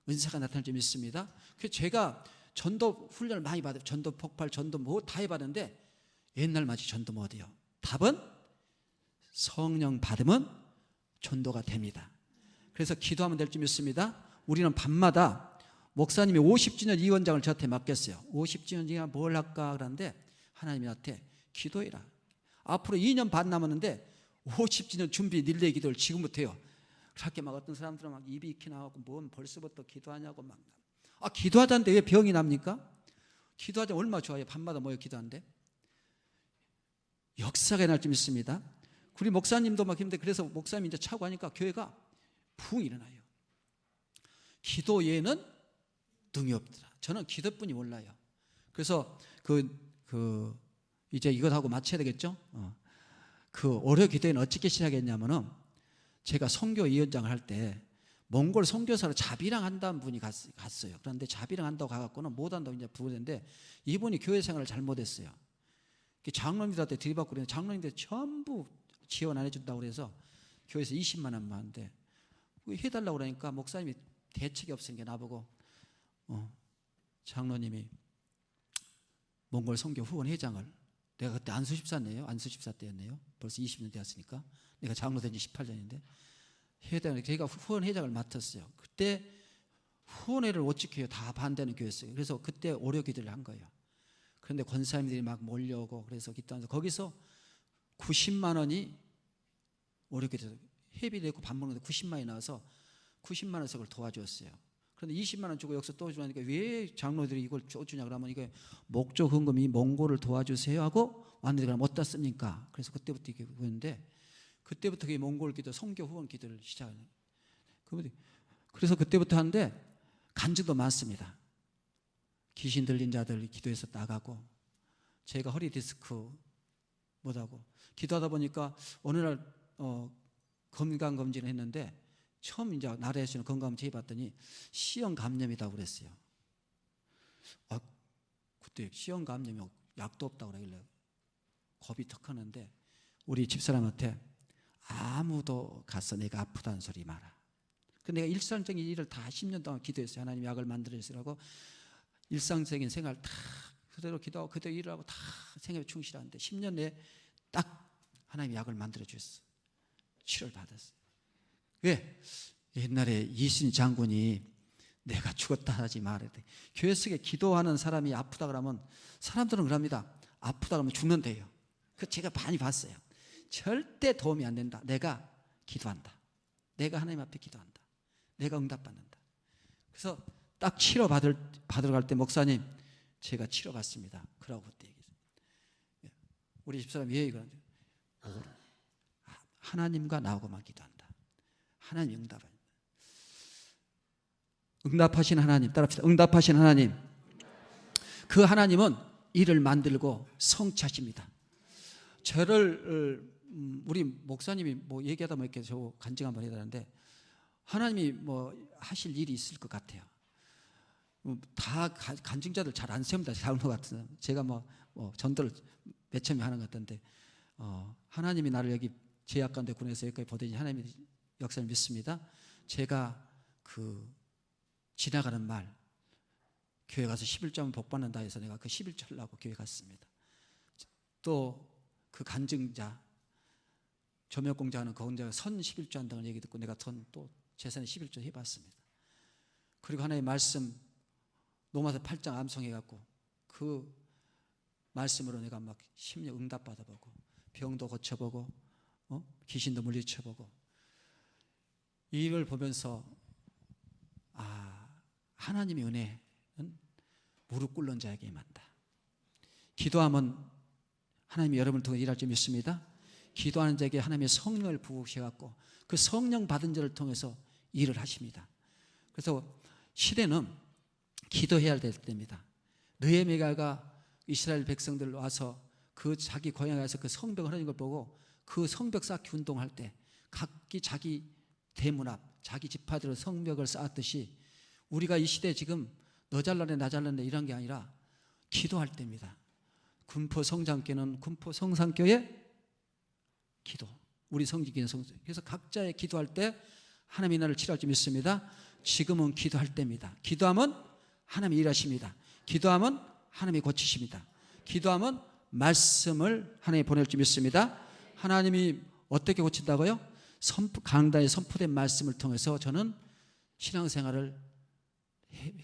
은사가 나타날 점 있습니다. 그래서 제가 전도 훈련을 많이 받아요. 전도 폭발, 전도 뭐 다 해봤는데 옛날 마치 전도 못해요. 답은 성령 받으면 전도가 됩니다. 그래서 기도하면 될 점 있습니다. 우리는 밤마다 목사님이 50주년 이원장을 저한테 맡겼어요. 50주년이야 뭘 할까 그러는데 하나님이 나한테 기도해라. 앞으로 2년 반 남았는데 50주년 준비 릴레이 기도를 지금부터 해요. 그렇게 막 어떤 사람들은 막 입이 익히 나가고 뭔 벌써부터 기도하냐고 막. 기도하자는데 왜 병이 납니까? 기도하자 얼마나 좋아요. 밤마다 모여 기도하는데. 역사가 날 좀 있습니다. 우리 목사님도 막 힘든데 그래서 목사님이 이제 차고 하니까 교회가 붕 일어나요. 기도 외에는 능이 없더라. 저는 기도뿐이 몰라요. 그래서 이제 이것 하고 마쳐야 되겠죠? 그 월요 기도회는 어떻게 시작했냐면은 제가 선교위원장을 할 때 몽골 선교사로 자비랑 한다는 분이 갔어요. 그런데 자비랑 한다고 가갖고는 못 한다고 이제 부르는데 이분이 교회 생활을 잘못했어요. 장로님들한테 들이받고 그러는데 장로님들 전부 지원 안 해준다고 그래서 교회에서 20만 원만 하는데 해달라고 그러니까 목사님이 대책이 없으니까 나보고 장로님이 몽골 선교 후원 회장을 내가 그때 안수집사네요. 안수집사 때였네요. 벌써 20년 되었으니까 내가 장로 된 지 18년인데 회장을 제가 후원 회장을 맡았어요. 그때 후원회를 어떻게 해요? 다 반대하는 교회였어요. 그래서 그때 오려 기도를 한 거예요. 그런데 권사님들이 막 몰려오고 그래서 기도하면서 거기서 90만 원이 오려 기도 회비내고 밥 먹는데 90만 원이 나와서 90만 원에서 그걸 도와주었어요. 그런데 20만 원 주고 여기서 또 주니까 왜 장로들이 이걸 주냐 그러면 이게 목적 헌금이 몽골을 도와주세요 하고 왔는데 그럼 어디다 씁니까? 그래서 그때부터 이게 보였는데 그때부터 그 몽골 기도 선교 후원 기도를 시작해요. 그래서 그때부터 하는데 간증도 많습니다. 귀신 들린 자들 기도해서 나가고 제가 허리 디스크 못하고 기도하다 보니까 어느 날 건강 검진을 했는데 처음 이제 나라에서는 건강검진 해봤더니 C형 감염이라고 그랬어요. 그때 C형 감염이 약도 없다고 그러길래 겁이 턱 하는데 우리 집사람한테 아무도 가서 내가 아프다는 소리 마라. 내가 일상적인 일을 다 10년 동안 기도했어요. 하나님 약을 만들어주시라고 일상적인 생활 다 그대로 기도하고 그대로 일을 하고 다 생활에 충실하는데 10년 내에 딱 하나님 약을 만들어주셨어. 치료를 받았어요. 왜? 옛날에 이순신 장군이 내가 죽었다 하지 말아야 돼. 교회 속에 기도하는 사람이 아프다 그러면 사람들은 그럽니다. 아프다 그러면 죽는데요. 그 제가 많이 봤어요. 절대 도움이 안 된다. 내가 기도한다. 내가 하나님 앞에 기도한다. 내가 응답받는다. 그래서 딱 치료 받으러 갈 때 목사님 제가 치료 받습니다. 그러고 그때 얘기했어요. 우리 집사람이 왜 이러는지 하나님과 나하고만 기도한다. 하나님 응답하신 하나님 따라합시다. 응답하신 하나님. 그 하나님은 일을 만들고 성취하십니다. 저를 우리 목사님이 뭐 얘기하다 보니까 이렇게 저 간증 한번 해야 되는데 하나님이 뭐 하실 일이 있을 것 같아요. 다 간증자들 잘 안 세웁니다. 잘못 같은 제가 뭐 전도를 몇 첨이 하는 것 같던데 하나님이 나를 여기 제약관대 군에서 여기까지 보내니 하나님이 역사를 믿습니다. 제가 그 지나가는 말 교회 가서 11조하면 복 받는다 해서 내가 그 11조 하려고 교회 갔습니다. 또 그 간증자 조명공자하는 그 공자가 선 11조 한다는 얘기 듣고 내가 또 재산에 11조 해봤습니다. 그리고 하나님의 말씀 로마서 8장 암송해갖고 그 말씀으로 내가 막 심령 응답 받아보고 병도 고쳐보고 귀신도 물리쳐보고 이걸 보면서 하나님의 은혜는 무릎 꿇는 자에게 임한다. 기도하면 하나님이 여러분을 통해 일할 줄 믿습니다. 기도하는 자에게 하나님의 성령을 부으셔갖고 그 성령 받은 자를 통해서 일을 하십니다. 그래서 시대는 기도해야 될 때입니다. 느헤미야가 이스라엘 백성들 와서 그 자기 고향에 가서 그 성벽을 하는 걸 보고 그 성벽 쌓기 운동할 때 각기 자기 대문 앞 자기 지파대로 성벽을 쌓았듯이 우리가 이 시대에 지금 너 잘라내 나 잘라내 이런 게 아니라 기도할 때입니다. 군포 성장교는 군포 성산교의 기도, 우리 성지교는 성장. 그래서 각자의 기도할 때 하나님이 나를 치료할 줄 믿습니다. 지금은 기도할 때입니다. 기도하면 하나님이 일하십니다. 기도하면 하나님이 고치십니다. 기도하면 말씀을 하나님이 보낼 줄 믿습니다. 하나님이 어떻게 고친다고요? 강단에 선포된 말씀을 통해서 저는 신앙생활을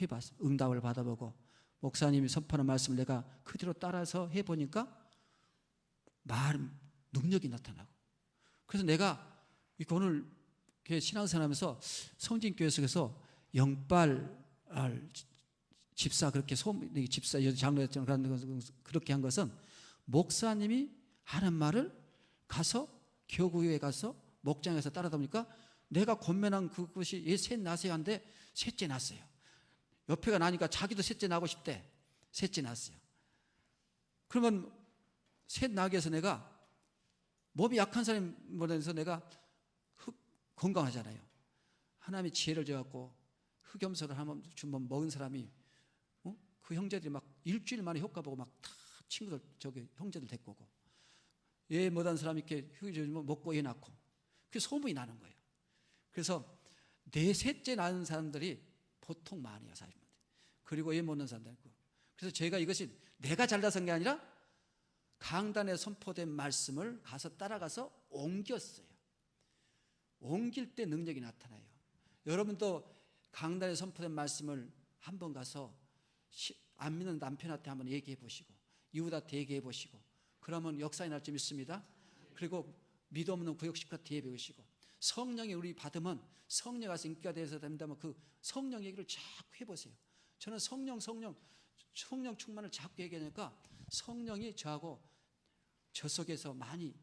해봤어요. 응답을 받아보고 목사님이 선포하는 말씀을 내가 그대로 따라서 해보니까 능력이 나타나고 그래서 내가 오늘 신앙생활하면서 성진교회 속에서 영빨 집사 그렇게 집사 장로였잖아요. 그렇게 한 것은 목사님이 하는 말을 가서 교구에 가서 목장에서 따라다 보니까 내가 권면한 그것이 셋 나세요 한데 셋째 났어요. 옆에가 나니까 자기도 셋째 나고 싶대. 셋째 났어요. 그러면 셋 나기 위해서 내가 몸이 약한 사람보다서 내가 건강하잖아요. 하나님이 지혜를 줘갖고 흑염소를 한번 먹은 사람이 그 형제들이 막 일주일 만에 효과 보고 막 다 친구들 형제들 데리고 오고 얘 못한 사람이 이렇게 흑염소 먹고 얘 낳고 그게 소문이 나는 거예요. 그래서 셋째 낳은 사람들이 보통 많아요. 사실은. 그리고 얘 못난 사람도 있고. 그래서 제가 이것이 내가 잘나선 게 아니라 강단에 선포된 말씀을 가서 따라가서 옮겼어요. 옮길 때 능력이 나타나요. 여러분도 강단에 선포된 말씀을 한번 가서 안 믿는 남편한테 한번 얘기해 보시고 이웃한테 얘기해 보시고 그러면 역사에 날 줄 믿습니다. 그리고 믿음 없는 구역식한테 얘기해 보시고 성령이 우리 받으면 성령 가서 인기가 돼서 된다면 그 성령 얘기를 자꾸 해보세요. 저는 성령 충만을 자꾸 얘기하니까 성령이 저하고 저 속에서 많이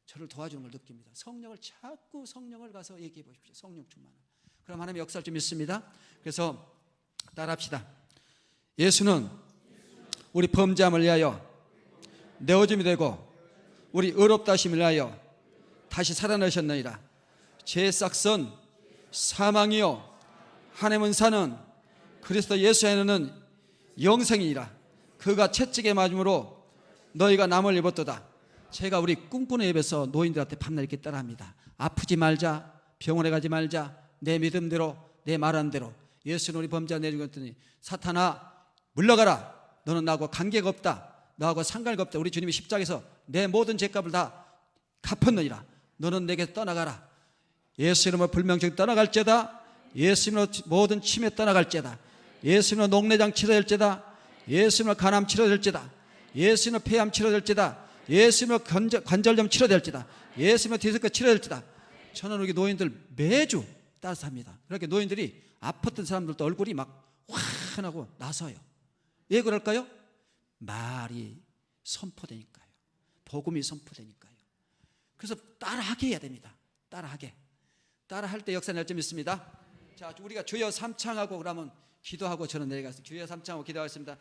저를 도와주는 걸 느낍니다. 성령을 가서 얘기해 보십시오. 성령 충만을. 그럼 하나님의 역사를 좀 믿습니다. 그래서 따라합시다. 예수는 우리 범죄함을 위하여 내어줌이 되고 우리 의롭다 하심을 위하여 다시 살아나셨느니라. 제 싹선 사망이요 하나님은 사는 그리스도 예수 안에는 영생이니라. 그가 채찍에 맞음으로 너희가 남을 입었도다. 제가 우리 꿈꾸는 예배에서 노인들한테 밤낮 이렇게 따라합니다. 아프지 말자, 병원에 가지 말자, 내 믿음대로, 내 말한 대로. 예수는 우리 범죄자 내리고 사탄아 물러가라. 너는 나하고 관계가 없다. 나하고 상관이 없다. 우리 주님이 십자가에서 내 모든 죄값을 다 갚았느니라. 너는 내게 떠나가라. 예수 이름으로 불명증 떠나갈지어다. 예수 이름으로 모든 치매 떠나갈지어다. 예수 이름으로 녹내장 치료될지어다. 예수 이름으로 간암 치료될지어다. 예수 이름으로 폐암 치료될지어다. 예수님의 관절염 치료될지다. 예수님의 디스크 치료될지다. 저는 우리 노인들 매주 따뜻합니다. 그렇게 노인들이 아팠던 사람들도 얼굴이 막 환하고 나서요. 왜 그럴까요? 말이 선포되니까요. 복음이 선포되니까요. 그래서 따라하게 해야 됩니다. 따라하게. 따라할 때 역사 낼 점 있습니다. 자, 우리가 주여 삼창하고 그러면 기도하고 저는 내려가서 주여 삼창하고 기도하겠습니다.